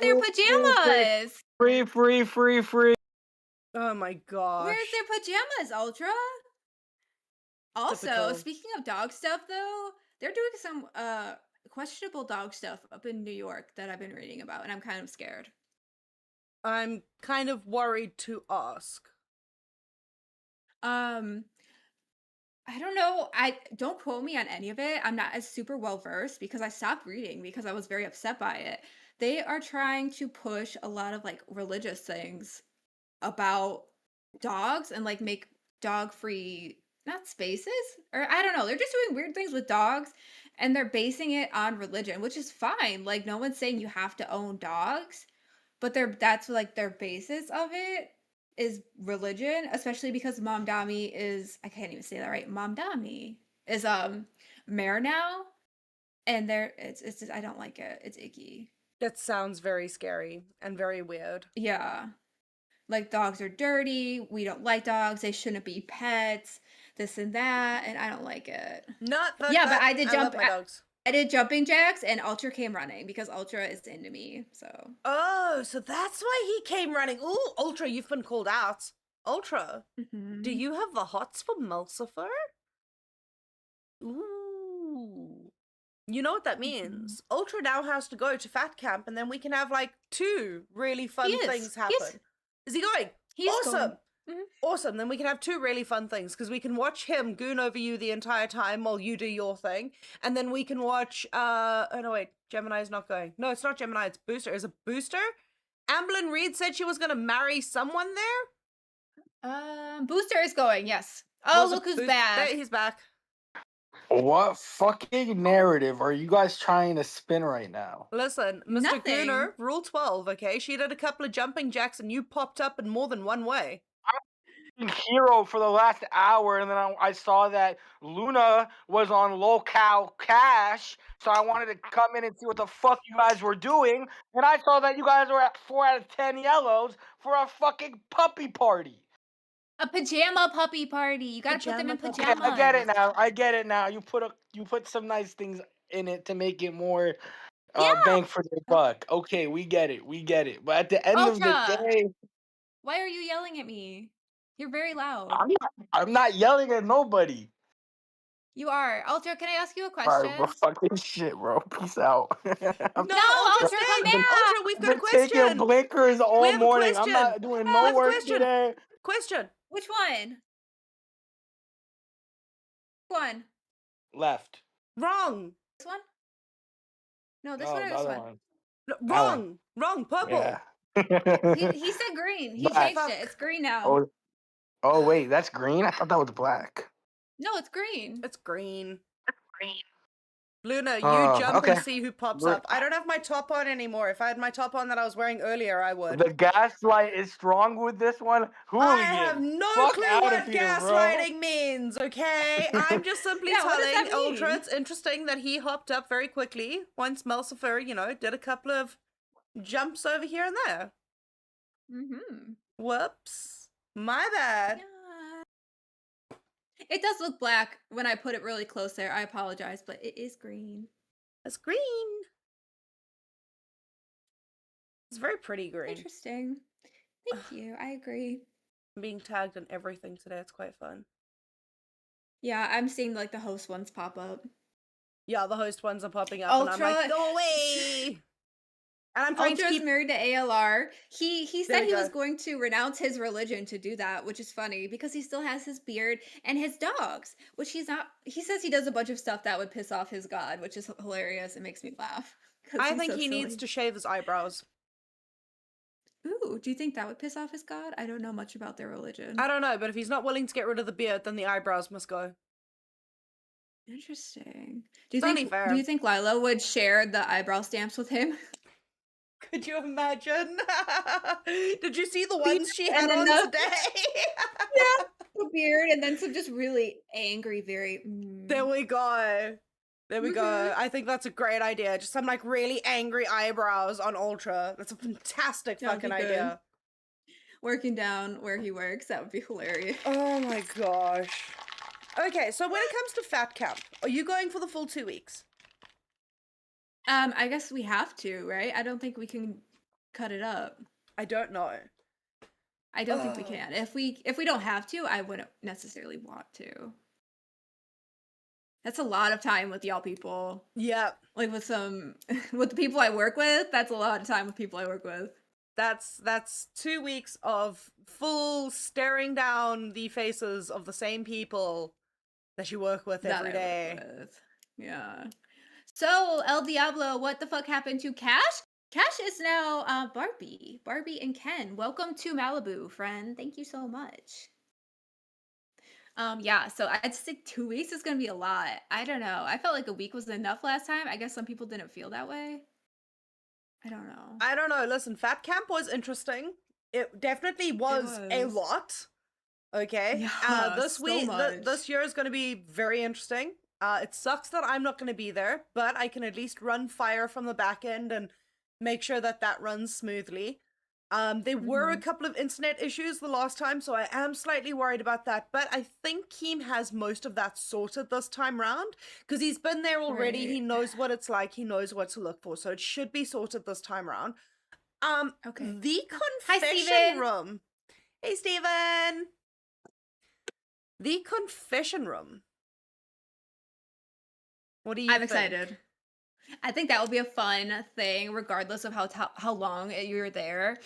their pajamas? Free. Oh my gosh. Where's their pajamas, Ultra? Also, Typical. Speaking of dog stuff, though, they're doing some questionable dog stuff up in New York that I've been reading about, and I'm kind of scared. I'm kind of worried to ask. I don't know. Don't quote me on any of it. I'm not as super well versed because I stopped reading because I was very upset by it. They are trying to push a lot of like religious things about dogs and like make dog-free not spaces, or I don't know. They're just doing weird things with dogs, and they're basing it on religion, which is fine. Like no one's saying you have to own dogs, but that's like their basis of it is religion, especially because Mamdani is, I can't even say that right. Mamdani is mayor now, and it's just, I don't like it. It's icky. That sounds very scary and very weird. Yeah. Like dogs are dirty. We don't like dogs. They shouldn't be pets. This and that, and I don't like it. But I did jump. I love my dogs. I did jumping jacks, and Ultra came running because Ultra is into me. So. Oh, so that's why he came running. Ooh, Ultra, you've been called out. Ultra, do you have the hots for Mulcifer? Ooh. You know what that means. Ultra now has to go to Fat Camp, and then we can have like 2 really fun things happen. Is he going? He's awesome. Going. Awesome. Then we can have 2 really fun things because we can watch him goon over you the entire time while you do your thing. And then we can watch oh no wait, Gemini's not going. No, it's not Gemini, it's Booster. Is it Booster? Amblin Reed said she was gonna marry someone there? Booster is going, yes. Oh, look who's back. He's back. What fucking narrative are you guys trying to spin right now? Listen, Mr. Gooner, rule 12, okay? She did a couple of jumping jacks and you popped up in more than one way. fucking hero for the last hour, and then I saw that Luna was on Lolcow Cash, so I wanted to come in and see what the fuck you guys were doing, and I saw that you guys were at 4 out of 10 yellows for a fucking puppy party. A pajama puppy party. You gotta put them in Pajama puppy. Okay, pajamas. I get it now. I get it now. You put some nice things in it to make it more Yeah. bang for their buck. Okay, we get it. We get it. But at the end of the Ultra. day, Why are you yelling at me? You're very loud. I'm not yelling at nobody. You are. Ultra, can I ask you a All right, bro. question? Fuck this shit, bro. Peace out. No, Ultra, Ultra, come stay. back. Ultra, we've got a I've been taking question. blinkers all We have a morning. I'm question. not doing We no have a work question. today. Question. Which one? Which one? Left. Wrong. This one? No, this No, one or the this other one? one. No, That wrong. one. Wrong. Purple. Yeah. He said green. He Black. changed it. It's green now. Oh, wait, that's green? I thought that was black. No, it's green. It's green. Luna, you Oh, jump okay. and see who pops We're- up. I don't have my top on anymore. If I had my top on that I was wearing earlier, I would. The gaslight is strong with this one. Hooligan. I have no Fuck clue outta what here, bro. gaslighting means, okay? I'm just simply Yeah, what does telling that Ultra mean? it's interesting that he hopped up very quickly once Melcifer, did a couple of jumps over here and there. Mm-hmm. Whoops. My bad. Yeah. It does look black when I put it really close there. I apologize, but it is green. It's green. It's very pretty green. Interesting. Thank you. I agree. I'm being tagged in everything today. It's quite fun. Yeah, I'm seeing like the host ones pop up. Yeah, the host ones are popping up and I'm like, Ultra- go away! And I'm trying to Ultra's keep... married to ALR. He There said we he was go. going to renounce his religion to do that, which is funny because he still has his beard and his dogs, which he's not. He says he does a bunch of stuff that would piss off his god, which is hilarious. It makes me laugh. 'cause I he's think so he needs silly. to shave his eyebrows. Ooh, do you think that would piss off his god? I don't know much about their religion. I don't know, but if he's not willing to get rid of the beard, then the eyebrows must go. Interesting. Do you It's only think? fair. Do you think Lila would share the eyebrow stamps with him? Could you imagine? Did you see the Beard ones she and had then on the- today? Yeah, the beard and then some just really angry, very. There we go. There we go. Mhm. I think that's a great idea. Just some like really angry eyebrows on Ultra. That's a fantastic That would be fucking good. idea. Working down where he works, that would be hilarious. Oh my gosh. Okay, so when it comes to Fat Camp, are you going for the full 2 weeks? I guess we have to, right? I don't think we can cut it up. I don't know. I don't think we Ugh. can. If we don't have to, I wouldn't necessarily want to. That's a lot of time with y'all people. Yeah, Like with some with the people I work with, that's a lot of time with people I work with. that's 2 weeks of full staring down the faces of the same people that you work with that every I work day. with. Yeah. So, El Diablo, what the fuck happened to Cash? Cash is now Barbie. Barbie and Ken. Welcome to Malibu, friend. Thank you so much. Yeah, so I'd say 2 weeks is gonna be a lot. I don't know. I felt like a week was enough last time. I guess some people didn't feel that way. I don't know. I don't know. Listen, Fat Camp was interesting. It definitely was a was. lot. Okay. Yeah, This so week, much. this year is going to be very interesting. It sucks that I'm not going to be there, but I can at least run fire from the back end and make sure that that runs smoothly. There were a couple of internet issues the last time, so I am slightly worried about that. But I think Keem has most of that sorted this time round because he's been there already. He Right. knows what it's like. He knows what to look for, so it should be sorted this time round. Okay. The Hi, confession Steven. room. Hey, Steven. The confession room. What do you I'm think? excited. I think that will be a fun thing, regardless of how long you're there.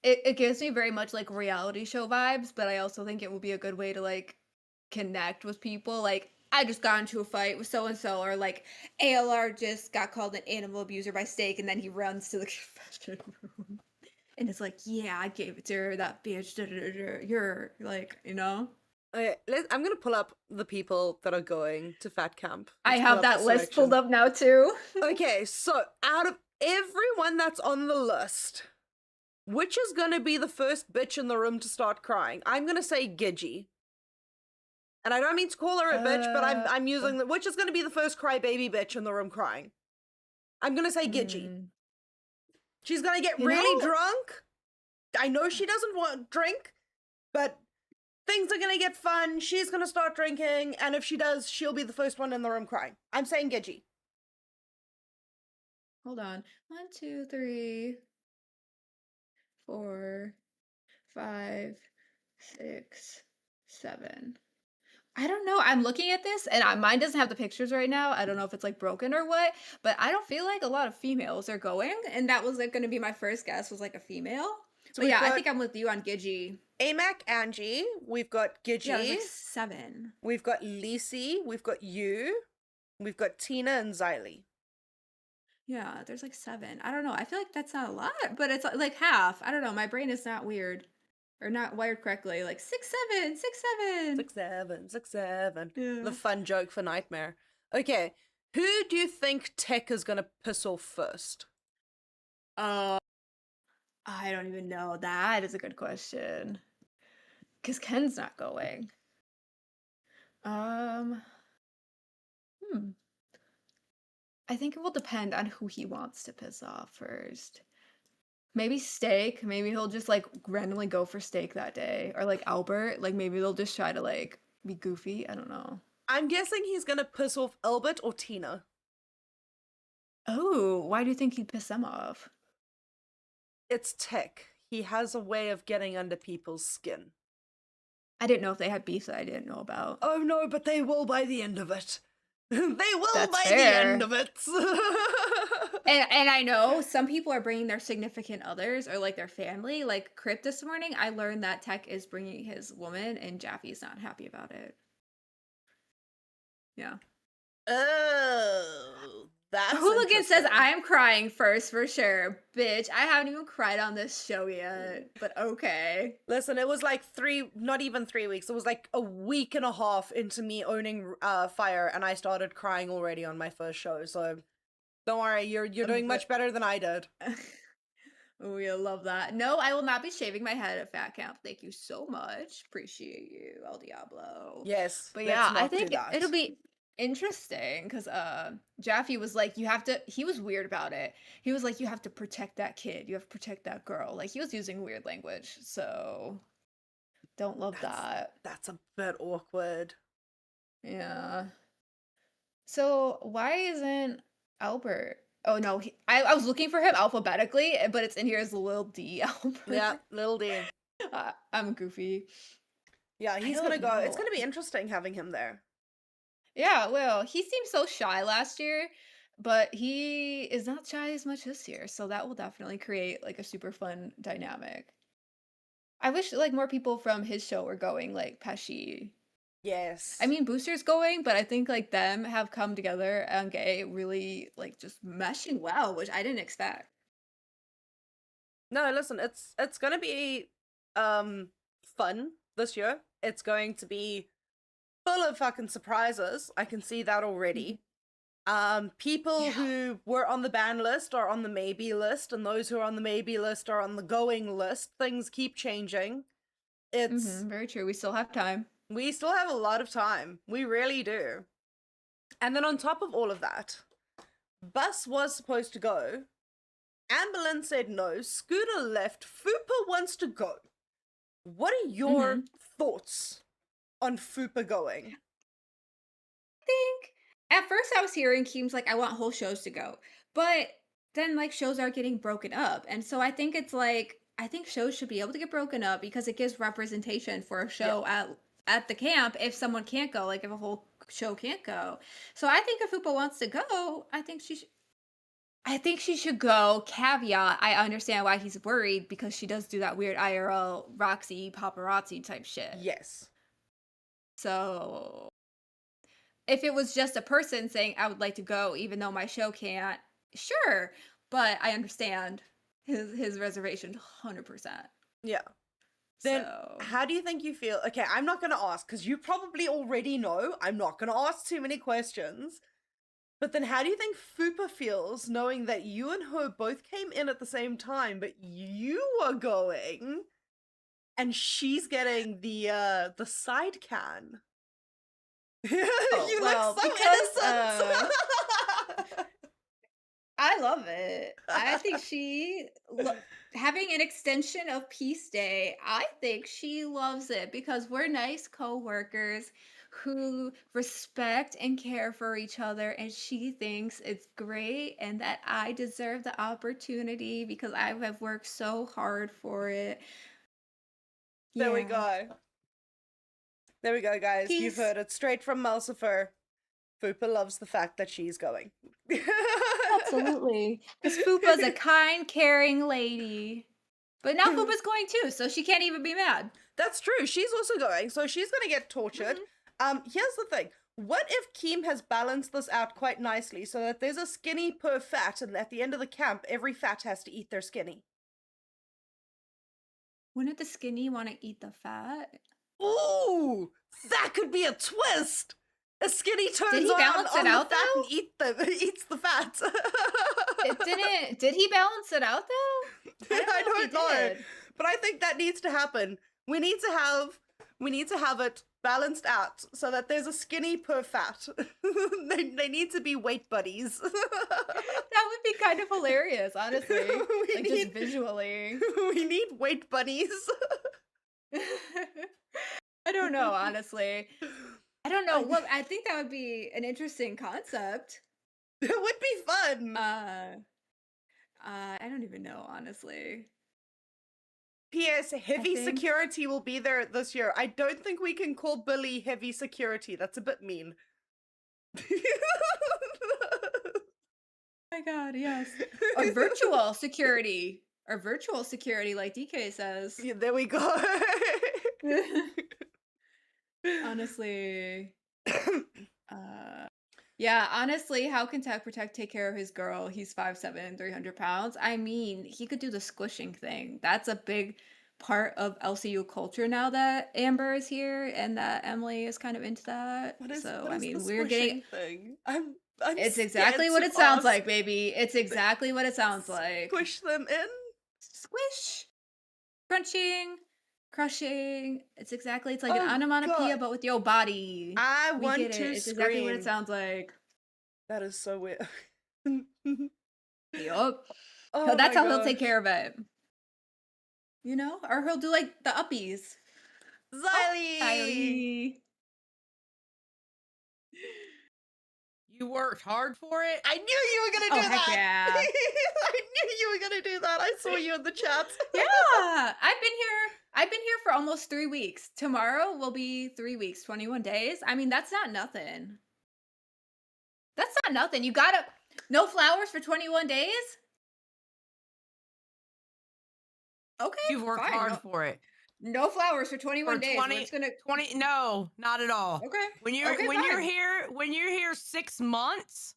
It gives me very much like reality show vibes, but I also think it will be a good way to like connect with people. Like I just got into a fight with so and so, or like ALR just got called an animal abuser by Steak, and then he runs to the confession room, and it's like, yeah, I gave it to her, that bitch. You're like, you know. Okay, I'm gonna pull up the people that are going to Fat Camp. I Let's have pull up that the list pulled selection. up now too. Okay, so out of everyone that's on the list, which is gonna be the first bitch in the room to start crying? I'm gonna say Gidgy. And I don't mean to call her a bitch, but I'm using which is gonna be the first crybaby bitch in the room crying. I'm gonna say Gidgy. She's gonna get really drunk. I know she doesn't want drink, but things are gonna get fun. She's gonna start drinking, and if she does, she'll be the first one in the room crying. I'm saying Gidgy. Hold on. 1, 2, 3, 4, 5, 6, 7. I don't know. I'm looking at this, and mine doesn't have the pictures right now. I don't know if it's like broken or what, but I don't feel like a lot of females are going, and that was like going to be my first guess was like a female. So but yeah, I think I'm with you on Gidgy. Amac, Angie. We've got Gidgy. Yeah, there's like 7. We've got Lisi. We've got you. We've got Tina and Xylee. Yeah, there's like 7. I don't know. I feel like that's not a lot, but it's like half. I don't know. My brain is not weird. Or not wired correctly, like 6, 7, 6, 7. 6, 7, 6, 7. Yeah. The fun joke for Nightmare. Okay, who do you think Tech is gonna piss off first? I don't even know. That is a good question. Because Ken's not going. I think it will depend on who he wants to piss off first. Maybe Steak. Maybe he'll just like randomly go for Steak that day. Or like Albert. Like maybe they'll just try to like be goofy. I don't know. I'm guessing he's gonna piss off Albert or Tina. Oh, why do you think he'd piss them off? It's Tech. He has a way of getting under people's skin. I didn't know if they had beef that I didn't know about. Oh no, but they will by the end of it. They will That's by fair. the end of it. And I know some people are bringing their significant others or like their family. Like Crypt this morning, I learned that Tech is bringing his woman and Jaffe's not happy about it. Yeah. Oh, that's Hooligan says interesting. I am crying first for sure. Bitch, I haven't even cried on this show yet. But okay. Listen, it was like not even 3 weeks. It was like a week and a half into me owning Fire, and I started crying already on my first show. So don't worry, you're doing much better than I did. We love that. No, I will not be shaving my head at Fat Camp. Thank you so much. Appreciate you, El Diablo. Yes, But let's yeah, I not do think that. it'll be interesting because Jaffe was like, he was weird about it. He was like, you have to protect that kid. You have to protect that girl. Like he was using weird language. So don't love that. That's a bit awkward. Yeah. So why isn't Albert? Oh no, I was looking for him alphabetically, but it's in here as Lil D Albert. Yeah, Lil D. I'm goofy. Yeah, he's don't gonna go. It's know. gonna be interesting having him there. Yeah, well, he seemed so shy last year, but he is not shy as much this year, so that will definitely create like a super fun dynamic. I wish like more people from his show were going, like Pesci. Yes. I mean, Booster's going, but I think like them have come together and Gay really like just meshing well, which I didn't expect. No, listen, it's gonna be fun this year. It's going to be full of fucking surprises. I can see that already. People Yeah. who were on the ban list are on the maybe list, and those who are on the maybe list are on the going list. Things keep changing. It's Very true. We still have time. we still have a lot of time. We really do. And then on top of all of that, Bus was supposed to go. Amberlynn said no. Scooter left. Fupa wants to go. What are your thoughts on Fupa going? Think at first I was hearing Keem's like, I want whole shows to go. But then like shows are getting broken up. And so I think it's like I think shows should be able to get broken up because it gives representation for a show at the camp if someone can't go, like if a whole show can't go. So I think if Fupa wants to go, I think she should go. Caveat, I understand why he's worried because she does do that weird IRL Roxy paparazzi type shit. Yes. So if it was just a person saying I would like to go even though my show can't, sure, but I understand his reservation 100%. Yeah. Then So how do you think you feel? Okay, I'm not going to ask because you probably already know. I'm not going to ask too many questions. But then how do you think Fupa feels knowing that you and her both came in at the same time, but you are going and she's getting the side can? You well, look so because innocent. I love it. I think having an extension of Peace Day, I think she loves it because we're nice coworkers who respect and care for each other, and she thinks it's great and that I deserve the opportunity because I have worked so hard for it. There we Yeah. go. There we go, guys. You've Peace. heard it straight from Malsifer. Fupa loves the fact that she's going. Absolutely. Because Fupa's a kind, caring lady. But now Fupa's going too, so she can't even be mad. That's true. She's also going, so she's gonna get tortured. Mhm. Here's the thing. What if Keem has balanced this out quite nicely so that there's a skinny per fat, and at the end of the camp, every fat has to eat their skinny? Wouldn't the skinny want to eat the fat? Ooh, that could be a twist. A skinny turns he balance on it the out, fat though? and eats the fat. It didn't. Did he balance it out though? I know if he don't know, did. but I think that needs to happen. We need to have it balanced out so that there's a skinny per fat. they need to be weight buddies. That would be kind of hilarious, honestly. We Like need- just visually. We need weight bunnies. I don't know, honestly. I don't know. Well, I think that would be an interesting concept. It would be fun. I don't even know, honestly. P.S. Heavy think- security will be there this year. I don't think we can call Billy heavy security. That's a bit mean. Oh my god, yes. Or virtual security. Or virtual security, like DK says. Yeah, there we go. Honestly. Yeah, honestly, how can Tech Protect take care of his girl? He's 5'7", 300 pounds. I mean, he could do the squishing thing. That's a big part of LCU culture now that Amber is here and that Emily is kind of into that. What is, So, what I is mean, the we're getting squishing thing? I'm it's scared exactly what to it sounds ask. like, baby. It's exactly what it sounds like. Squish them in. Squish. Crunching. Crushing. It's like an Oh, onomatopoeia, God. but with your body. I We want get to it. It's scream. exactly what it sounds like. That is so weird. Yup. Oh So that's my how he'll take gosh. care of it. You know? Or he'll do like the uppies. Xylee! Kylie. You worked hard for it? I knew you were gonna Oh, do heck that. yeah. I knew you were gonna do that. I saw you in the chat. Yeah. I've been here for almost 3 weeks. Tomorrow will be 3 weeks, 21 days. I mean, that's not nothing. That's not nothing. You gotta no flowers for 21 days? Okay. You've worked fine. hard for it. No flowers for 21 For days. 20 We're just gonna 20 no, not at all. Okay. When you're Okay, when you're fine. here 6 months,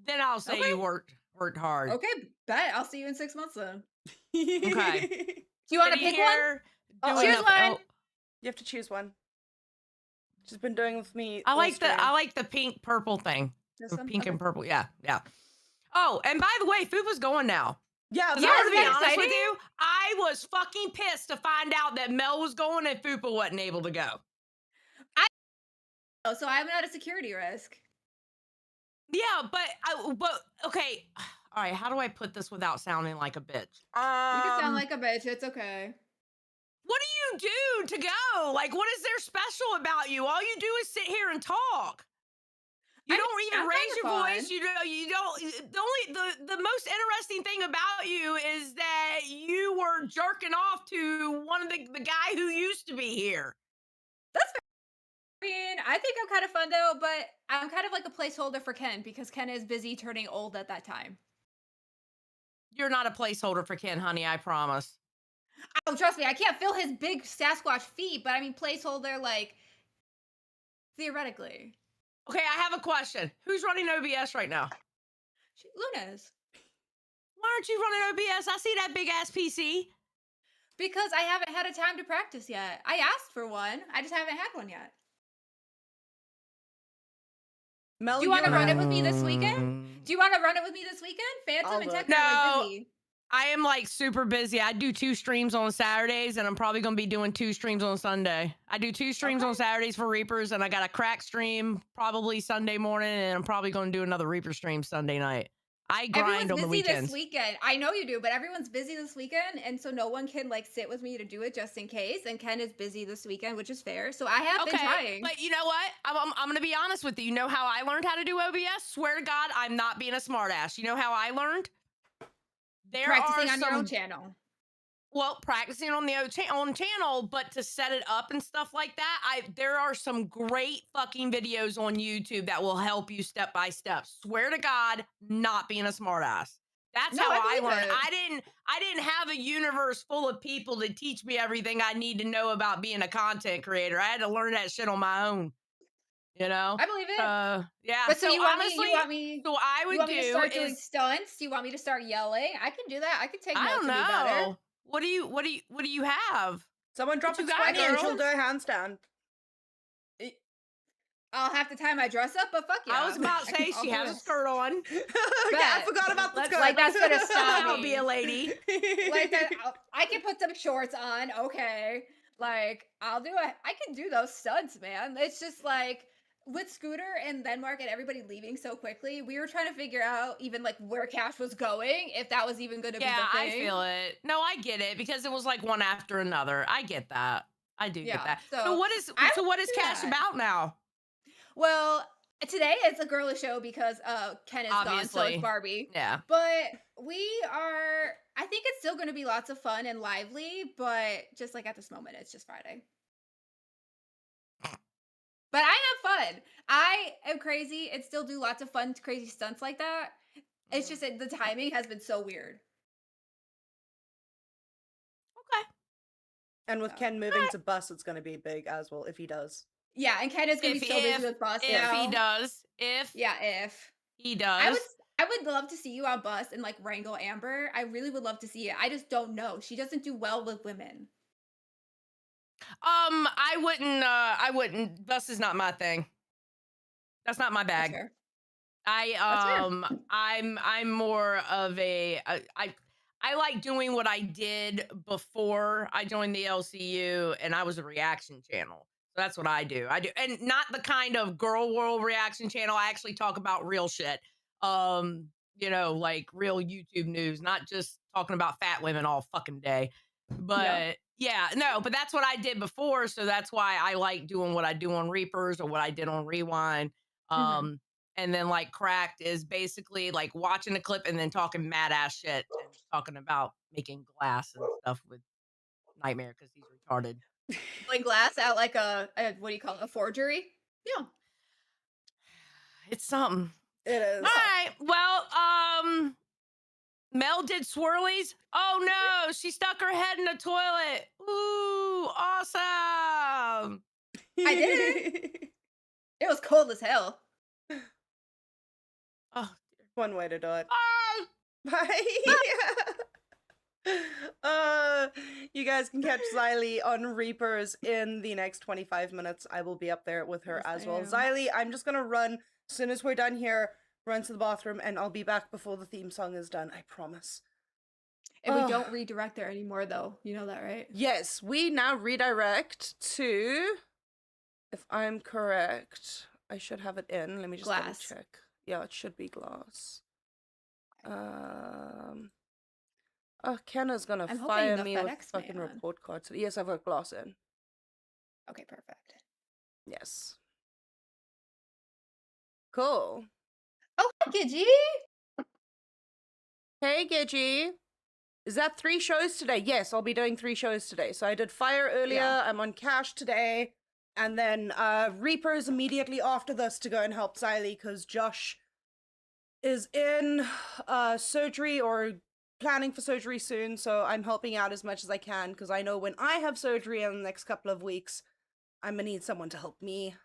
then I'll say Okay. you worked hard. Okay, bet. I'll see you in 6 months then. Okay. Do you want to Sitting pick one? here Oh, doing choose the- one. oh, You have to choose one. She's been doing with me. I all like stream. the pink purple thing. This The one? pink Okay. and purple. Yeah, yeah. Oh, and by the way, Fupa's going now. Yeah, So Yeah, to isn't be that honest with exciting? you, I was fucking pissed to find out that Mel was going and Fupa wasn't able to go. Oh, so I'm not a security risk. Yeah, but okay. All right, how do I put this without sounding like a bitch? You can sound like a bitch. It's okay. What do you do to go? Like, what is there special about you? All you do is sit here and talk. You I don't even sound raise kinda your fun. voice. You don't. The most interesting thing about you is that you were jerking off to one of the guy who used to be here. I mean, I think I'm kind of fun though, but I'm kind of like a placeholder for Ken because Ken is busy turning old at that time. You're not a placeholder for Ken, honey. I promise. Oh, trust me, I can't feel his big Sasquatch feet, but I mean placeholder like theoretically. Okay, I have a question. Who's running OBS right now? Luna's. Why aren't you running OBS? I see that big ass PC. Because I haven't had a time to practice yet. I asked for one. I just haven't had one yet. Mel, Do you want to and run I- it with me this weekend? Do you want to run it with me this weekend? Phantom I'll and do it. Tech are like No. busy. I am like super busy. I do 2 streams on Saturdays, and I'm probably gonna be doing 2 streams on Sunday. I do 2 streams on Saturdays for Reapers, and I got a crack stream probably Sunday morning, and I'm probably gonna do another Reaper stream Sunday night. I grind Everyone's on the busy weekends. this weekend. I know you do, but everyone's busy this weekend, and so no one can like sit with me to do it just in case. And Ken is busy this weekend, which is fair. So I have been trying. But you know what? I'm gonna be honest with you. You know how I learned how to do OBS? Swear to God, I'm not being a smartass. You know how I learned? There Practicing are on your own channel. Well, practicing on the own channel, but to set it up and stuff like that, there are some great fucking videos on YouTube that will help you step by step. Swear to God, not being a smartass. That's No, how I I believe learned. it. I didn't have a universe full of people to teach me everything I need to know about being a content creator. I had to learn that shit on my own. You know? I believe it. Yeah. But so you want honestly, me? You want me? so I You would want me to start do doing is stunts? Do you want me to start yelling? I can do that. I can take I notes don't and be better. know. What do you have? Someone drop a you got, 20 and she'll girl? do a handstand. I'll have to tie my dress up, but fuck yeah. I was about to say I'll she do has a it. skirt on. Okay, I Bet. forgot about the Let's- skirt. Like, that's gonna stop I'll me. be a lady. Like that. I can put some shorts on. Okay. Like I'll do it. I can do those stunts, man. It's just like with Scooter and Denmark and everybody leaving so quickly, we were trying to figure out even like where Cash was going, if that was even going to Yeah, be the I thing. feel it. No, I get it because it was like one after another. I get that. I do Yeah, get that. so So what is I what is do Cash that. about now? Well, today it's a girly show because Ken is gone, so Obviously. it's Barbie. Yeah. But we are. I think it's still going to be lots of fun and lively, but just like at this moment, it's just Friday. But I have fun. I am crazy and still do lots of fun, crazy stunts like that. It's just that the timing has been so weird. Okay. And with So. Ken moving to bus, it's going to be big as well, if he does. Yeah, and Ken is going to be so busy with bus If now. he does. If Yeah, if. he does. I would love to see you on bus and like wrangle Amber. I really would love to see it. I just don't know. She doesn't do well with women. I wouldn't. Bus is not my thing. That's not my That's bag. fair. I'm more of I like doing what I did before I joined the LCU, and I was a reaction channel. So that's what I do. And not the kind of girl world reaction channel. I actually talk about real shit. Like real YouTube news, not just talking about fat women all fucking day. But but that's what I did before, so that's why I like doing what I do on Reapers or what I did on Rewind. And then like Cracked is basically like watching a clip and then talking mad ass shit and talking about making glass and stuff with Nightmare because he's retarded. Like glass out like a what do you call it? A forgery? Yeah. It's something. It is. All right. Well, Mel did swirlies. Oh no, she stuck her head in the toilet. Ooh, awesome. I did It was cold as hell. Oh, One way to do it. bye. Bye. You guys can catch Xylee on Reapers in the next 25 minutes. I will be up there with her Yes, as I well. am. Xylee, I'm just gonna run as soon as we're done here, run to the bathroom, and I'll be back before the theme song is done. I promise. And we Ugh. don't redirect there anymore though. You know that, right? Yes, we now redirect to, if I'm correct, I should have it in. Let me just double Glass. check. Yeah, it should be glass. Kenna's gonna I'm hoping fire the me with FedEx fucking man. report cards. Yes, I've got glass in. Okay, perfect. Yes. Cool. Oh, hi, Gidgy. Hey, Gidgy. Is that 3 shows today? Yes, I'll be doing 3 shows today. So I did Fire earlier. Yeah. I'm on Cash today. And then Reapers immediately after this to go and help Xylee because Josh is in surgery or planning for surgery soon. So I'm helping out as much as I can because I know when I have surgery in the next couple of weeks, I'm going to need someone to help me.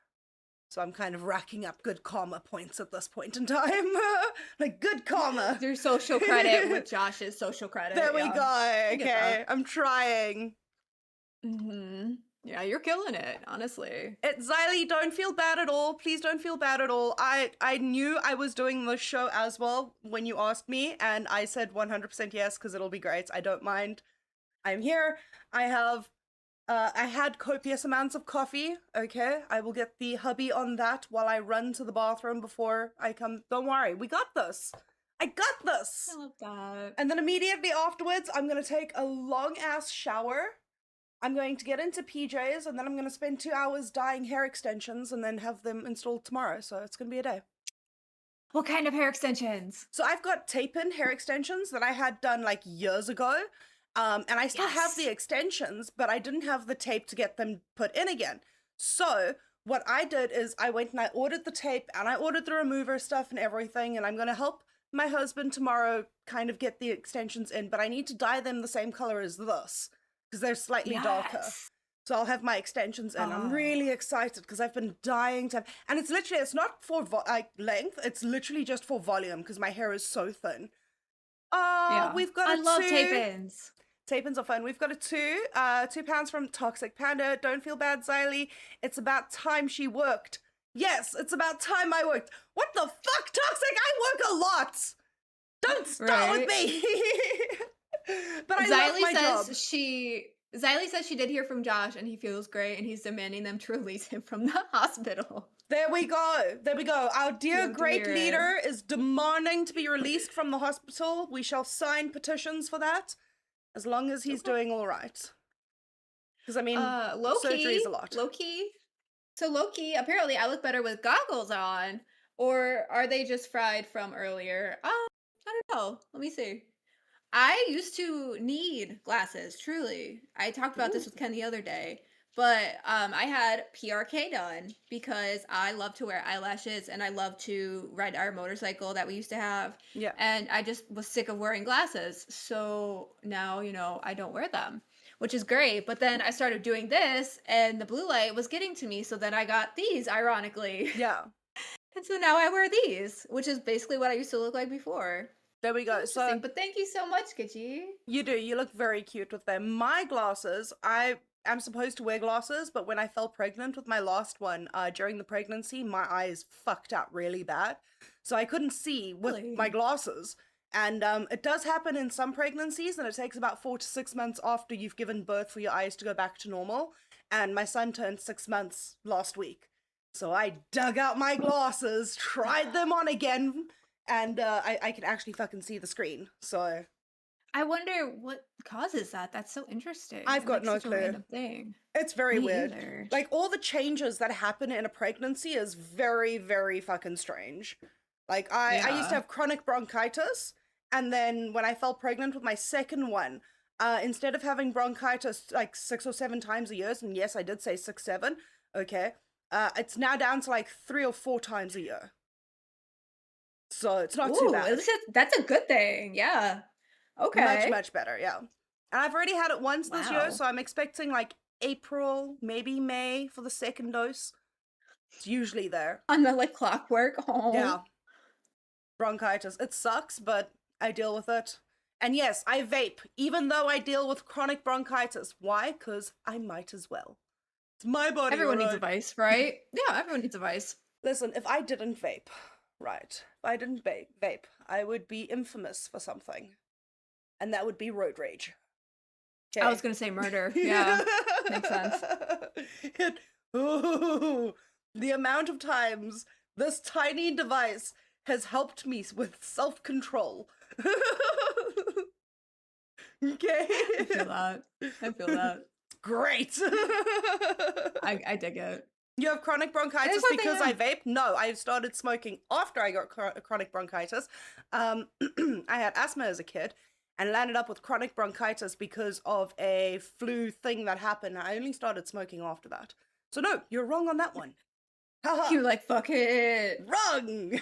So I'm kind of racking up good karma points at this point in time. Like, good karma. Your social credit with Josh's social credit. There we yeah. go. get Okay, that. I'm trying. Mm-hmm. Yeah, you're killing it, honestly. Xylee, don't feel bad at all. Please don't feel bad at all. I knew I was doing this show as well when you asked me, and I said 100% yes because it'll be great. I don't mind. I'm here. I had copious amounts of coffee. Okay, I will get the hubby on that while I run to the bathroom before I come. Don't worry, we got this. I got this. I love that. And then immediately afterwards, I'm gonna take a long ass shower. I'm going to get into PJs, and then I'm going to spend 2 hours dyeing hair extensions and then have them installed tomorrow. So it's going to be a day. What kind of hair extensions? So I've got tape-in hair extensions that I had done like years ago. And I still have the extensions, but I didn't have the tape to get them put in again. So what I did is I went and I ordered the tape and I ordered the remover stuff and everything. And I'm going to help my husband tomorrow kind of get the extensions in, but I need to dye them the same color as this, because they're slightly darker. So I'll have my extensions in. I'm really excited because I've been dying to have, and it's literally, it's not for length, it's literally just for volume because my hair is so thin. We've got I love tape-ins. Tape-ins are fun. We've got a 2 pounds from Toxic Panda. Don't feel bad, Xylee. It's about time she worked. Yes, it's about time I worked. What the fuck, Toxic? I work a lot. Don't start with me. But I love my job. Xylee says she did hear from Josh and he feels great and he's demanding them to release him from the hospital. There we go. There we go. Our dear great leader is demanding to be released from the hospital. We shall sign petitions for that as long as he's doing all right. Because, I mean, surgery's a lot. Low-key. So Loki, apparently I look better with goggles on, or are they just fried from earlier? I don't know. Let me see. I used to need glasses, truly. I talked about this with Ken the other day, but I had PRK done because I love to wear eyelashes and I love to ride our motorcycle that we used to have. Yeah. And I just was sick of wearing glasses. So now, I don't wear them, which is great. But then I started doing this and the blue light was getting to me. So then I got these, ironically. Yeah. And so now I wear these, which is basically what I used to look like before. There we go. So, but thank you so much, Gitchy. You do. You look very cute with them. My glasses, I am supposed to wear glasses, but when I fell pregnant with my last one, during the pregnancy, my eyes fucked up really bad. So I couldn't see with my glasses. And it does happen in some pregnancies, and it takes about 4 to 6 months after you've given birth for your eyes to go back to normal. And my son turned 6 months last week. So I dug out my glasses, tried them on again, and I can actually fucking see the screen. So I wonder what causes that. That's so interesting. I've got no such a clue. random thing. It's very Me weird. either. Like, all the changes that happen in a pregnancy is very, very fucking strange. Like, I used to have chronic bronchitis, and then when I fell pregnant with my second one, instead of having bronchitis like 6 or 7 times a year, and yes, I did say 6, 7, okay, it's now down to like 3 or 4 times a year. So it's not too bad. That's a good thing. Yeah. Okay. Much, much better, yeah. And I've already had it once this year, so I'm expecting like April, maybe May for the second dose. It's usually there. On the like clockwork. Oh. Yeah. Bronchitis. It sucks, but I deal with it. And yes, I vape, even though I deal with chronic bronchitis. Why? Because I might as well. It's my body. Everyone needs a vice, right? Yeah, everyone needs a vice. Listen, if I didn't vape, right, if I didn't vape, I would be infamous for something. And that would be road rage. Okay. I was going to say murder. Yeah, makes sense. The amount of times this tiny device has helped me with self-control. Okay. I feel that. Great. I dig it. You have chronic bronchitis because I vape? No, I started smoking after I got chronic bronchitis. I had asthma as a kid and landed up with chronic bronchitis because of a flu thing that happened. I only started smoking after that. So no, you're wrong on that one. You're like, fuck it. Wrong.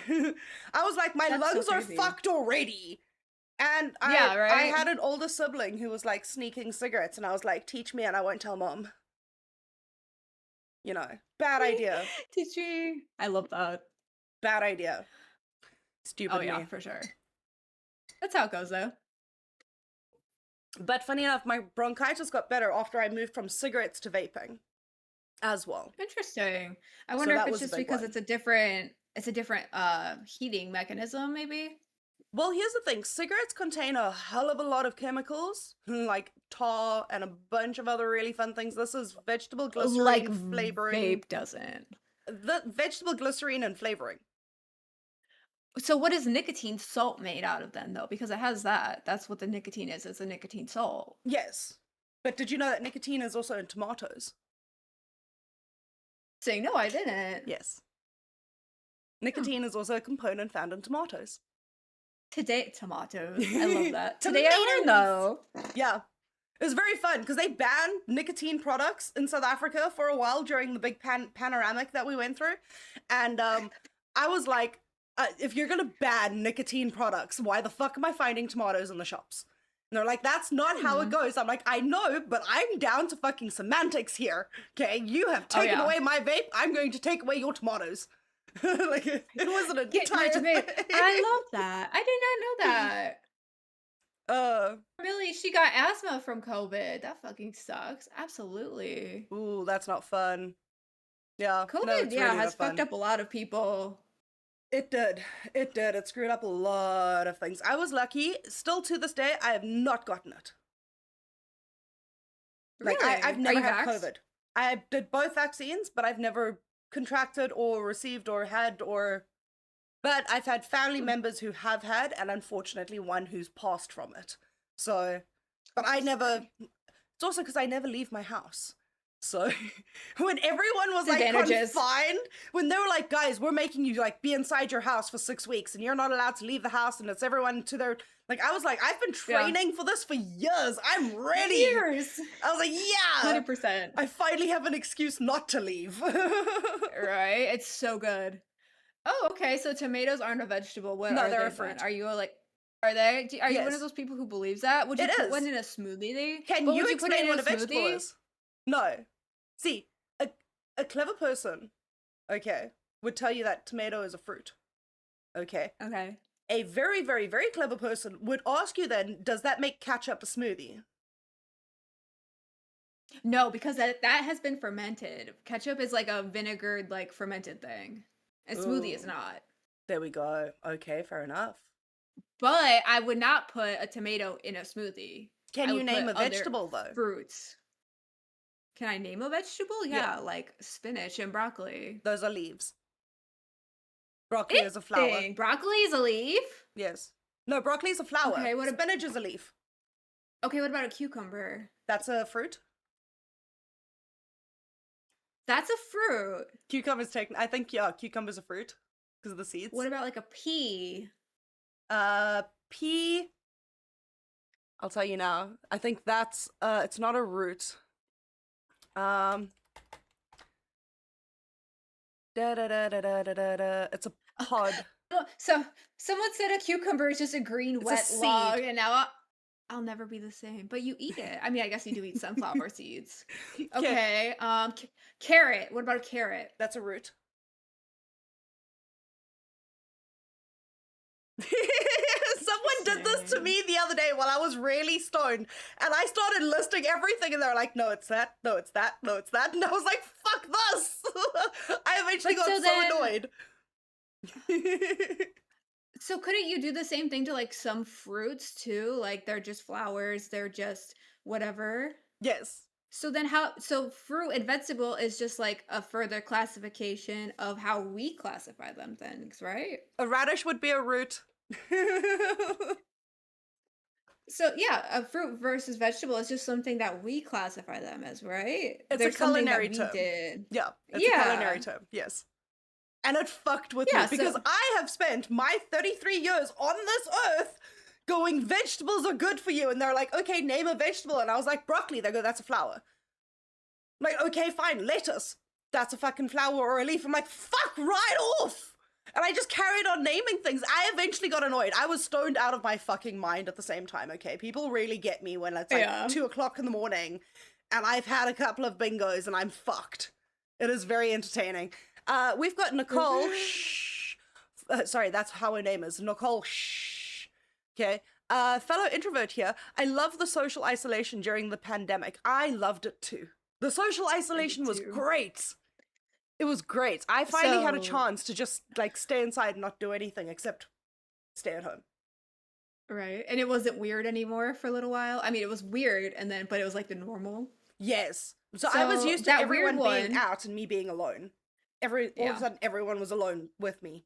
I was like, my lungs are fucked already. And I had an older sibling who was like sneaking cigarettes, and I was like, teach me and I won't tell mom. You know, bad idea. Teach me. I love that. Bad idea. Stupid me. For sure. That's how it goes, though. But funny enough, my bronchitis got better after I moved from cigarettes to vaping. as well. Interesting. I So wonder if that it's was a just big because one. it's a different heating mechanism, maybe. Well, here's the thing. Cigarettes contain a hell of a lot of chemicals, like tar and a bunch of other really fun things. This is vegetable Like glycerine flavoring. vape doesn't. The vegetable glycerine and flavoring. So what is nicotine salt made out of then though? Because it has that. That's what the nicotine is. It's a nicotine salt. Yes. But did you know that nicotine is also in tomatoes? Saying no, I didn't. Yes. Nicotine is also a component found in tomatoes. Today tomatoes. I love that. Today I learned though. Yeah. It was very fun because they banned nicotine products in South Africa for a while during the big panoramic that we went through. And I was like, if you're going to ban nicotine products, why the fuck am I finding tomatoes in the shops? And they're like, that's not how it goes. I'm like, I know, but I'm down to fucking semantics here. Okay, you have taken away my vape. I'm going to take away your tomatoes. Like, it wasn't a Get my tomato. I love that. I did not know that. Really, she got asthma from COVID. That fucking sucks. Absolutely. Ooh, that's not fun. Yeah. COVID, no, it's yeah, really has not fun. fucked up a lot of people. It did. It did. It screwed up a lot of things. I was lucky. Still to this day, I have not gotten it. Like, Really? I've Are never you had vaxxed? COVID. I did both vaccines, but I've never contracted or received or had or... But I've had family members who have had, and unfortunately one who's passed from it. So, but I never... It's also because I never leave my house. So when everyone was like Advantages. confined, when they were like, guys, we're making you like be inside your house for 6 weeks and you're not allowed to leave the house and it's everyone to their, like, I was like, I've been training for this for years. I'm ready. Years. I was like, yeah, 100%. I finally have an excuse not to leave. Right? It's so good. Oh, okay. So tomatoes aren't a vegetable. What No, are they're they a fruit. then? Are you like, are they? Are you one Yes. of those people who believes that? Would you It put is. one in a smoothie? Can But you would you put it explain in what a vegetable smoothie? is? No. See, a clever person, okay, would tell you that tomato is a fruit. Okay. Okay. A very, very, very clever person would ask you then, does that make ketchup a smoothie? No, because that has been fermented. Ketchup is like a vinegared, like fermented thing. And smoothie is Ooh. not. There we go. Okay, fair enough. But I would not put a tomato in a smoothie. Can I you would name a put other vegetable though? Fruits. Can I name a vegetable? Yeah. Yeah, like spinach and broccoli. Those are leaves. Broccoli is a flower. Interesting. Broccoli is a leaf? Yes. No, broccoli is a flower. Okay, what Spinach is a leaf. Okay, what about a cucumber? That's a fruit. That's a fruit. Cucumber's taken. I think, yeah, cucumber's a fruit because of the seeds. What about like a pea? Pea. I'll tell you now. I think that's it's not a root. It's a pod. Oh, so someone said a cucumber is just a green It's a wet log, seed. and now I'll never be the same. But you eat it. I mean, I guess you do eat sunflower seeds. Okay, Okay. Carrot. What about a carrot? that's a root. Someone did this to me the other day while I was really stoned, and I started listing everything, and they were like, "No, it's that. No, it's that. No, it's that." And I was like, "Fuck this!" I eventually But got so so then- annoyed. So couldn't you do the same thing to like some fruits too? Like they're just flowers, they're just whatever. Yes. So then so fruit and vegetable is just like a further classification of how we classify them things, right? A radish would be a root. So yeah, a fruit versus vegetable is just something that we classify them as, right? It's a There's something that culinary we term. did. Yeah, it's a Yeah. culinary term, yes. And it fucked with me Yeah, because so- I have spent my 33 years on this earth going, vegetables are good for you. And they're like, okay, name a vegetable. And I was like, broccoli. They go, that's a flower. I'm like, okay, fine, lettuce. That's a fucking flower or a leaf. I'm like, fuck right off. And I just carried on naming things. I eventually got annoyed. I was stoned out of my fucking mind at the same time, okay? People really get me when it's like Yeah. 2 o'clock in the morning and I've had a couple of bingos and I'm fucked. It is very entertaining. We've got Nicole. Sorry, that's how her name is. Nicole. Okay. Fellow introvert here. I love the social isolation during the pandemic. I loved it too. The social isolation was too. great. It was great. I finally had a So- chance to just like stay inside and not do anything except stay at home. Right. And it wasn't weird anymore for a little while. I mean, it was weird but it was like the normal. Yes. So I was So used to that weird everyone being one- out and me being alone. All of Yeah. a sudden everyone was alone with me.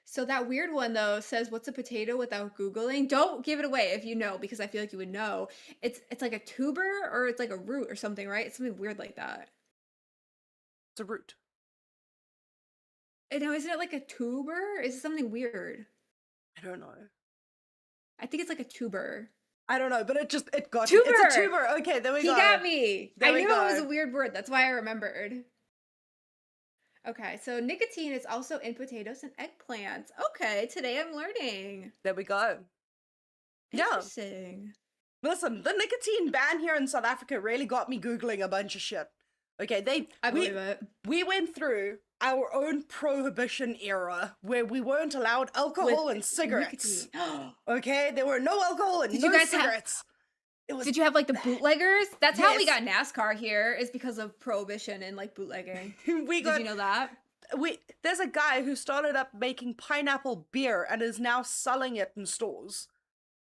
So that weird one though says what's a potato without Googling? Don't give it away if you know, because I feel like you would know. It's like a tuber or it's like a root or something, right? It's something weird like that. It's a root. No, isn't it like a tuber? Is it something weird? I don't know. I think it's like a tuber. I don't know, but it got me. It's Tuber! a tuber. Okay, there we He go. got me. There I we knew it was go. a weird word. That's why I remembered. Okay, so nicotine is also in potatoes and eggplants. Okay, today I'm learning. There we go. Yeah. Interesting. Listen, the nicotine ban here in South Africa really got me Googling a bunch of shit. Okay, I believe it. we went through our own prohibition era where we weren't allowed alcohol With and cigarettes. nicotine. Okay, there were no alcohol and Did no you guys have- cigarettes. It was Did you have like the bootleggers? That's how we Yes. got NASCAR here, is because of prohibition and like bootlegging. we Did got you know that? there's a guy who started up making pineapple beer and is now selling it in stores.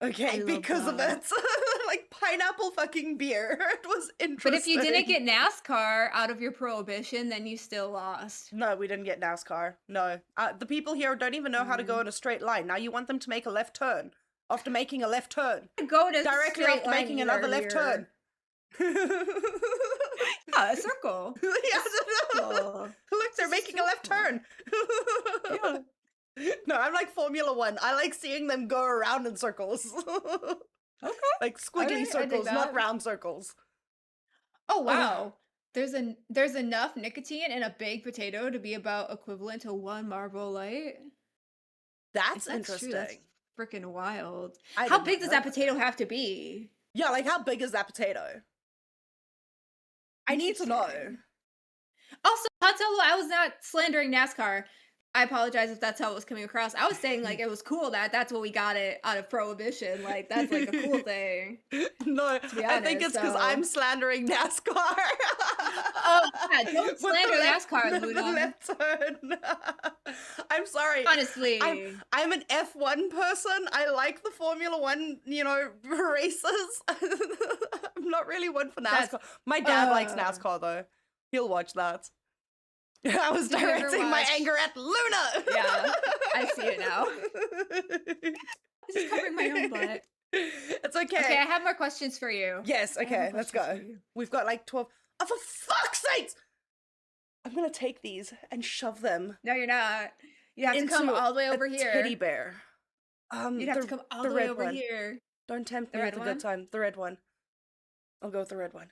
Okay, I love because of that. it. Like pineapple fucking beer. It was interesting. But if you didn't get NASCAR out of your prohibition, then you still lost. No, we didn't get NASCAR. No. The people here don't even know how to go in a straight line. Now you want them to make a left turn. After making a left turn. Go to Directly straight after line making another either left turn. Yeah, a circle. Yeah, Oh. look, they're making a left turn. Yeah. No, I'm like Formula One. I like seeing them go around in circles. Okay. Like squiggly Alright, I dig circles, not that. round circles. Oh wow. There's enough nicotine in a baked potato to be about equivalent to one Marlboro Light. That's If that's true, interesting. that's freaking wild. I How did big not does know that potato have to be? Yeah, like how big is that potato? I need to know. Interesting. Also, Han Solo, I was not slandering NASCAR. I apologize if that's how it was coming across. I was saying like it was cool that that's what we got it out of prohibition. Like that's like a cool thing. No, be I think honest, it's because so- I'm slandering NASCAR. Oh yeah, don't With the slander left- NASCAR, the Luna. left turn. I'm sorry. Honestly, I'm an F1 person. I like the Formula One, races. I'm not really one for That's- NASCAR. My dad likes uh, NASCAR though. He'll watch that. I was Did you ever directing my watch- anger at Luna. Yeah, I see it now. Just covering my own butt. It's okay. Okay, I have more questions for you. Yes, I have okay, more let's questions go. for you. We've got like 12. Oh, for fuck's sakes! I'm gonna take these and shove them No, you're not. You have to come into all the way a over here. teddy bear. You'd have to come all the way red over one. here. Don't tempt The me red with a one? good time. The red one. I'll go with the red one.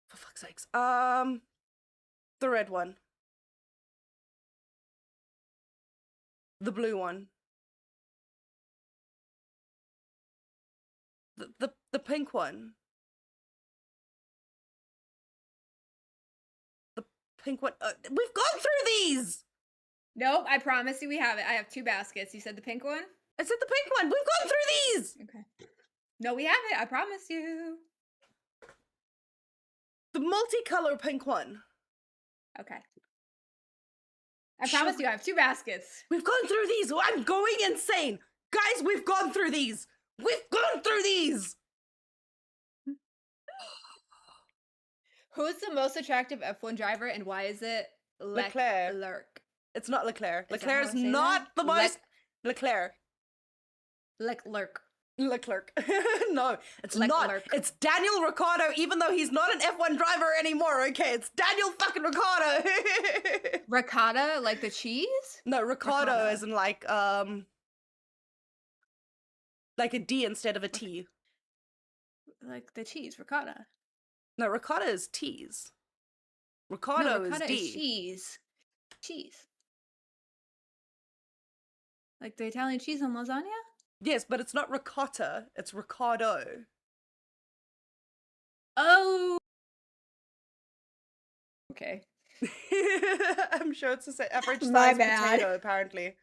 For fuck's sakes. The red one. The blue one. The pink one. The pink one. We've gone through these. Nope, I promise you we have it. I have 2 baskets. You said the pink one? I said the pink one. We've gone through these. Okay. No, we have it. I promise you. The multicolor pink one. Okay. I promise you I have 2 baskets. We've gone through these. I'm going insane. Guys, we've gone through these. We've gone through these. Who's the most attractive F1 driver and why is it Leclerc. Leclerc? It's not Leclerc. Is that Leclerc how is I say not that? the most. Leclerc. Leclerc. Leclerc. No, it's not. Leclerc. It's Daniel Ricciardo, even though he's not an F1 driver anymore. Okay, it's Daniel fucking Ricciardo. Ricotta, like the cheese? No, Ricciardo Ricotta. is in like a D instead of a T. Like the cheese, ricotta. No, ricotta is T's. No, Ricardo ricotta is D. is cheese. Cheese. Like the Italian cheese on lasagna? Yes, but it's not ricotta. It's Ricardo. Oh. Okay. I'm sure it's the average My size bad. potato, apparently.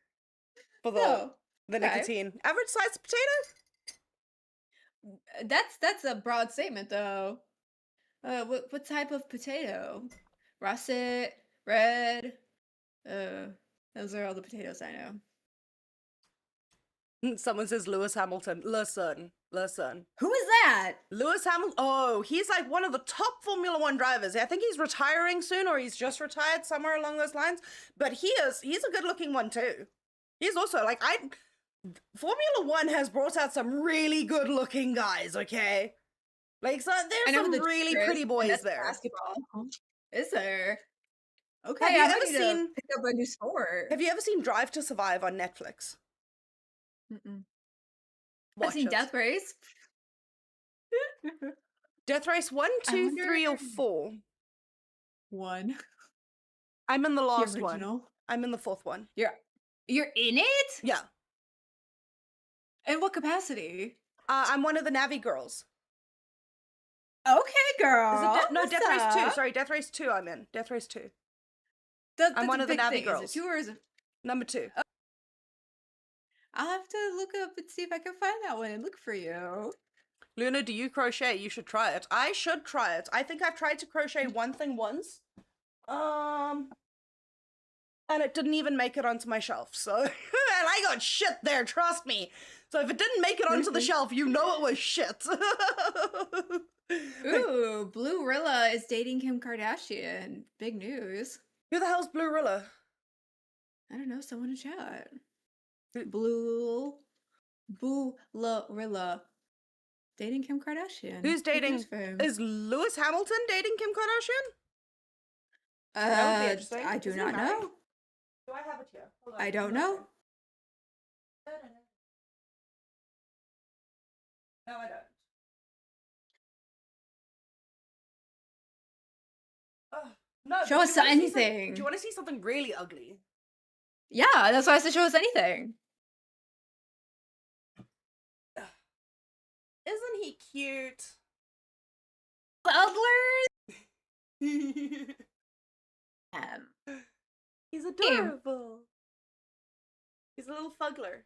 For No. the okay. nicotine. Average size potato? That's a broad statement though. What type of potato? Russet, red. Those are all the potatoes I know. Someone says Lewis Hamilton. Listen. Who is that? Lewis Hamilton. Oh, he's like one of the top Formula One drivers. I think he's retiring soon, or he's just retired, somewhere along those lines. But he's a good looking one too. He's also like Formula One has brought out some really good looking guys. Okay, like so there's some really pretty boys there. Basketball. Is there? Okay, Have you I ever need to seen? pick up a new sport. Have you ever seen Drive to Survive on Netflix? Mm-mm. I've Watch seen it. Death Race. Death Race 1, 2, 3, or 4. 1. I'm in the The last one. original. I'm in the 4th one. You're in it? Yeah. In what capacity? I'm one of the Navi girls. Okay, girl. Is it no, what's Death Race 2. up? Sorry, Death Race 2 I'm in. Death Race 2. That's one a of the big Navi thing. girls. Is it 2 or is it? Number 2. I'll have to look up and see if I can find that one and look for you. Luna, do you crochet? You should try it. I should try it. I think I've tried to crochet one thing once. And it didn't even make it onto my shelf. So, and I got shit there, trust me. So if it didn't make it onto the shelf, you know it was shit. Ooh, Blue Rilla is dating Kim Kardashian. Big news. Who the hell's Blue Rilla? I don't know, someone in chat. Blue Rilla dating Kim Kardashian. Who's Big dating? news for him. Is Lewis Hamilton dating Kim Kardashian? That would be interesting. I do Is he not married? know. Do I have it here? Hold on. I don't know. No, I don't. No. Show but us do you wanna see anything. Do you want to see something really ugly? Yeah, that's why I said show us anything. Isn't he cute? Bubblers. He's adorable. He's a little fuggler.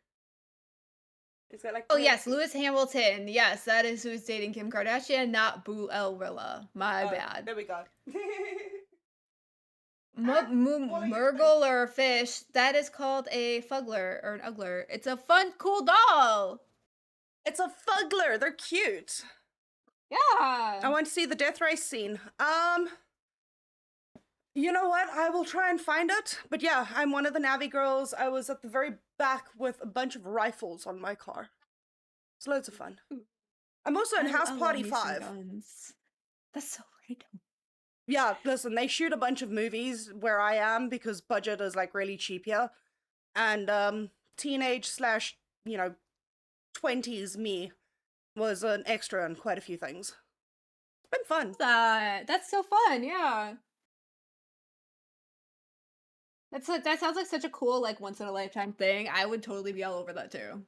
He's got like. Oh yes, Lewis Hamilton. Yes, that is who's dating Kim Kardashian, not Boo Rilla. My bad. There we go. Murgle or a fish. That is called a fuggler or an ugler. It's a fun, cool doll. It's a fuggler. They're cute. Yeah. I want to see the death race scene. You know what? I will try and find it. But yeah, I'm one of the Navi girls. I was at the very back with a bunch of rifles on my car. It's loads of fun. I'm also in House I love Party me some 5. guns. That's so random. Yeah, listen, they shoot a bunch of movies where I am because budget is like really cheap here. And teenage slash, 20s me was an extra in quite a few things. It's been fun. That's so fun, yeah. That sounds like such a cool, like, once in a lifetime thing. I would totally be all over that too.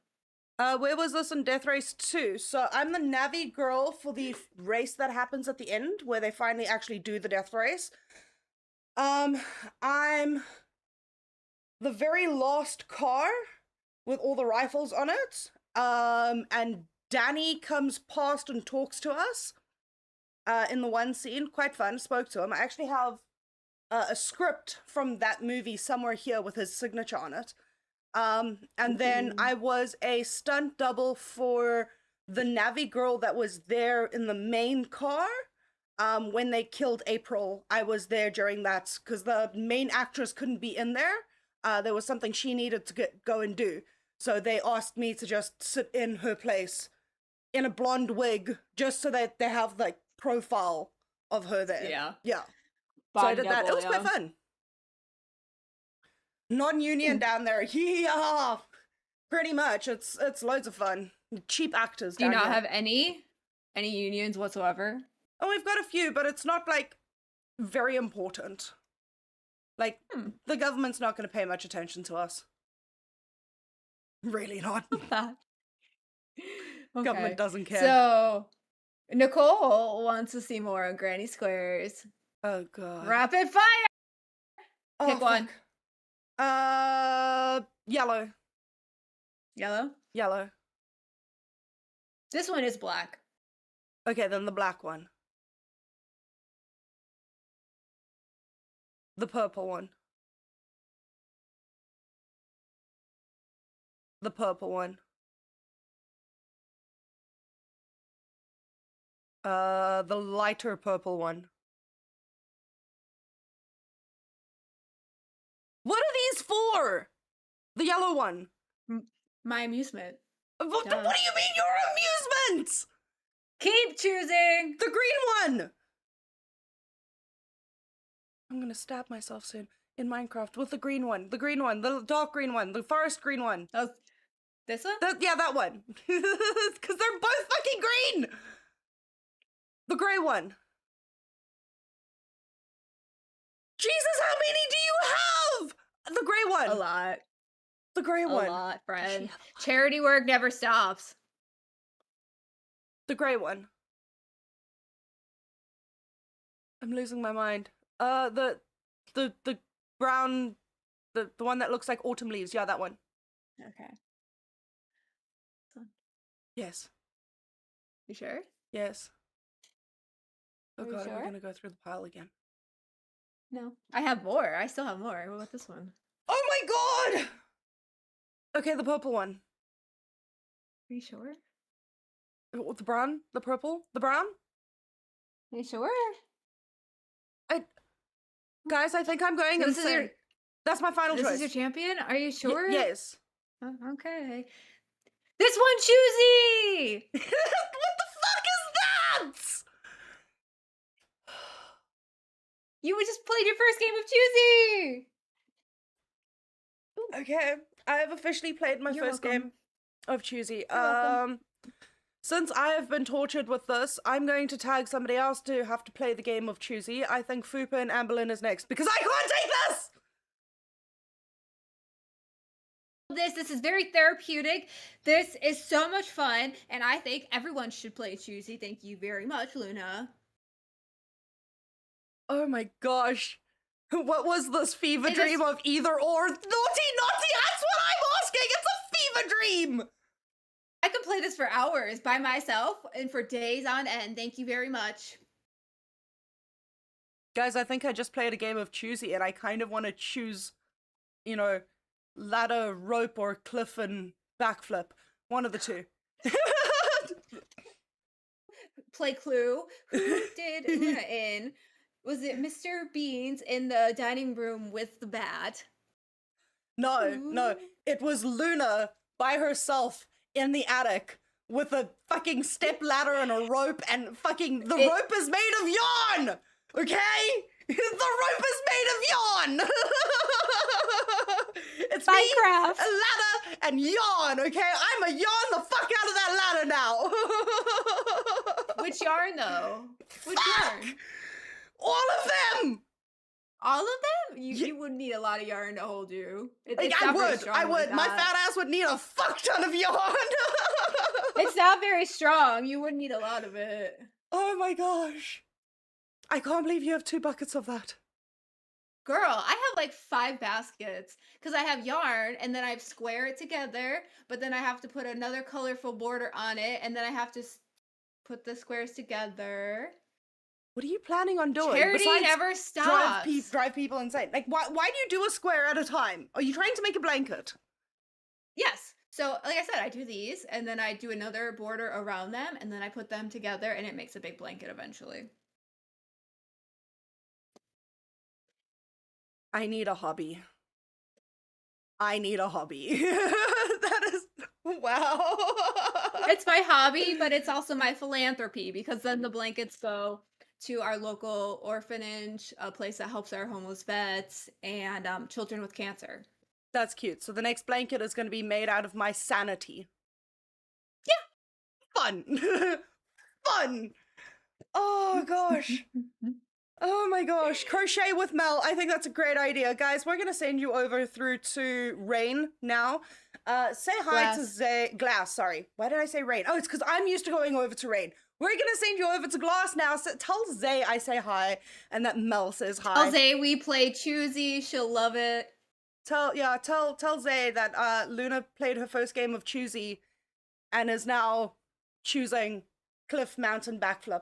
Where was this in Death Race 2? So I'm the Navi girl for the race that happens at the end, where they finally actually do the death race. I'm the very last car with all the rifles on it. And Danny comes past and talks to us in the one scene. Quite fun. Spoke to him. I actually have a script from that movie somewhere here with his signature on it. And then I was a stunt double for the Navi girl that was there in the main car. When they killed April, I was there during that because the main actress couldn't be in there. There was something she needed to go and do. So they asked me to just sit in her place in a blonde wig just so that they have like profile of her there. Yeah. Yeah. So I did that. It was quite fun. Non-union down there. Yeah. Pretty much. It's loads of fun. Cheap actors Do you down not here. have any unions whatsoever? Oh, we've got a few, but it's not like very important. Like the government's not going to pay much attention to us. Really not. Government doesn't care. So, Nicole wants to see more on Granny Squares. Oh god. Rapid fire. Pick one. Yellow. Yellow. This one is black. Okay, then the black one. The purple one. The purple one. The lighter purple one. What are these for? The yellow one. My amusement. What do you Duh. mean your amusement? Keep choosing. The green one. I'm gonna stab myself soon in Minecraft with the green one. The green one. The dark green one. The forest green one. Oh, this one? Yeah, that one. Because they're both fucking green. The gray one. Jesus, how many do you have? The gray one. A lot. The gray A one. lot, friend. Yeah. Charity work never stops. The gray one. I'm losing my mind. The brown, the one that looks like autumn leaves. Yeah, that one. Okay. Yes. You sure? Yes. Oh Are you god, are we sure? gonna go through the pile again? No. I have more. I still have more. What about this one? Oh my god! Okay, the purple one. Are you sure? The brown? The purple? The brown? Are you sure? Guys, I think I'm going So this is insane. your That's my final this choice. is your champion? Are you sure? Yes. Oh, okay. This one, Choosy! What the fuck is that? You just played your first game of Choosy! Okay, I have officially played my You're first welcome. game of Choosy. You're welcome. Since I have been tortured with this, I'm going to tag somebody else to have to play the game of Choosy. I think Fupa and Amberlyn is next because I can't take this! This is very therapeutic. This is so much fun, and I think everyone should play Choosy. Thank you very much, Luna. Oh my gosh. What was this fever It is- dream of either or? Naughty! That's what I'm asking! It's a fever dream! I could play this for hours by myself and for days on end. Thank you very much. Guys, I think I just played a game of Choosy and I kind of want to choose, you know, ladder, rope, or cliff and backflip. One of the two. Play Clue. Who did Luna in? Was it Mr. Beans in the dining room with the bat? No. It was Luna by herself in the attic with a fucking step ladder and a rope and fucking the rope is made of yarn! Okay? The rope is made of yarn! It's me, Minecraft. a ladder, and yarn, okay? I'm a yarn the fuck out of that ladder now! Which yarn though? Which Fuck! yarn? All of them! All of them? You, Ye- you would need a lot of yarn to hold you. Like, It's I not very would. strong I like would. My that. fat ass would need a fuck ton of yarn. It's not very strong. You would need a lot of it. Oh my gosh. I can't believe you have 2 buckets of that. Girl, I have like 5 baskets because I have yarn and then I square it together, but then I have to put another colorful border on it and then I have to put the squares together. What are you planning on doing? Charity besides never stops. drive people insane. Like, why do you do a square at a time? Are you trying to make a blanket? Yes. So, like I said, I do these and then I do another border around them and then I put them together and it makes a big blanket eventually. I need a hobby. That is... Wow. It's my hobby, but it's also my philanthropy because then the blankets go to our local orphanage, a place that helps our homeless vets and children with cancer. That's cute. So the next blanket is going to be made out of my sanity. Yeah. Fun. Fun. Oh gosh. Oh my gosh. Crochet with Mel. I think that's a great idea. Guys, we're going to send you over through to Rain now. Say hi to Zay. Glass, sorry. Why did I say Rain? Oh, it's because I'm used to going over to Rain. We're going to send you over to Glass now. So tell Zay I say hi and that Mel says hi. Tell Zay we play Choosy. She'll love it. Tell Zay that Luna played her first game of Choosy and is now choosing Cliff Mountain Backflip.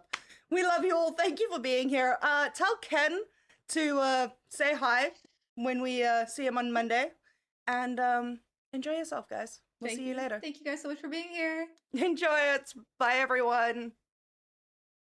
We love you all. Thank you for being here. Tell Ken to say hi when we see him on Monday. And enjoy yourself, guys. We'll see you later. Thank you guys so much for being here. Enjoy it. Bye, everyone.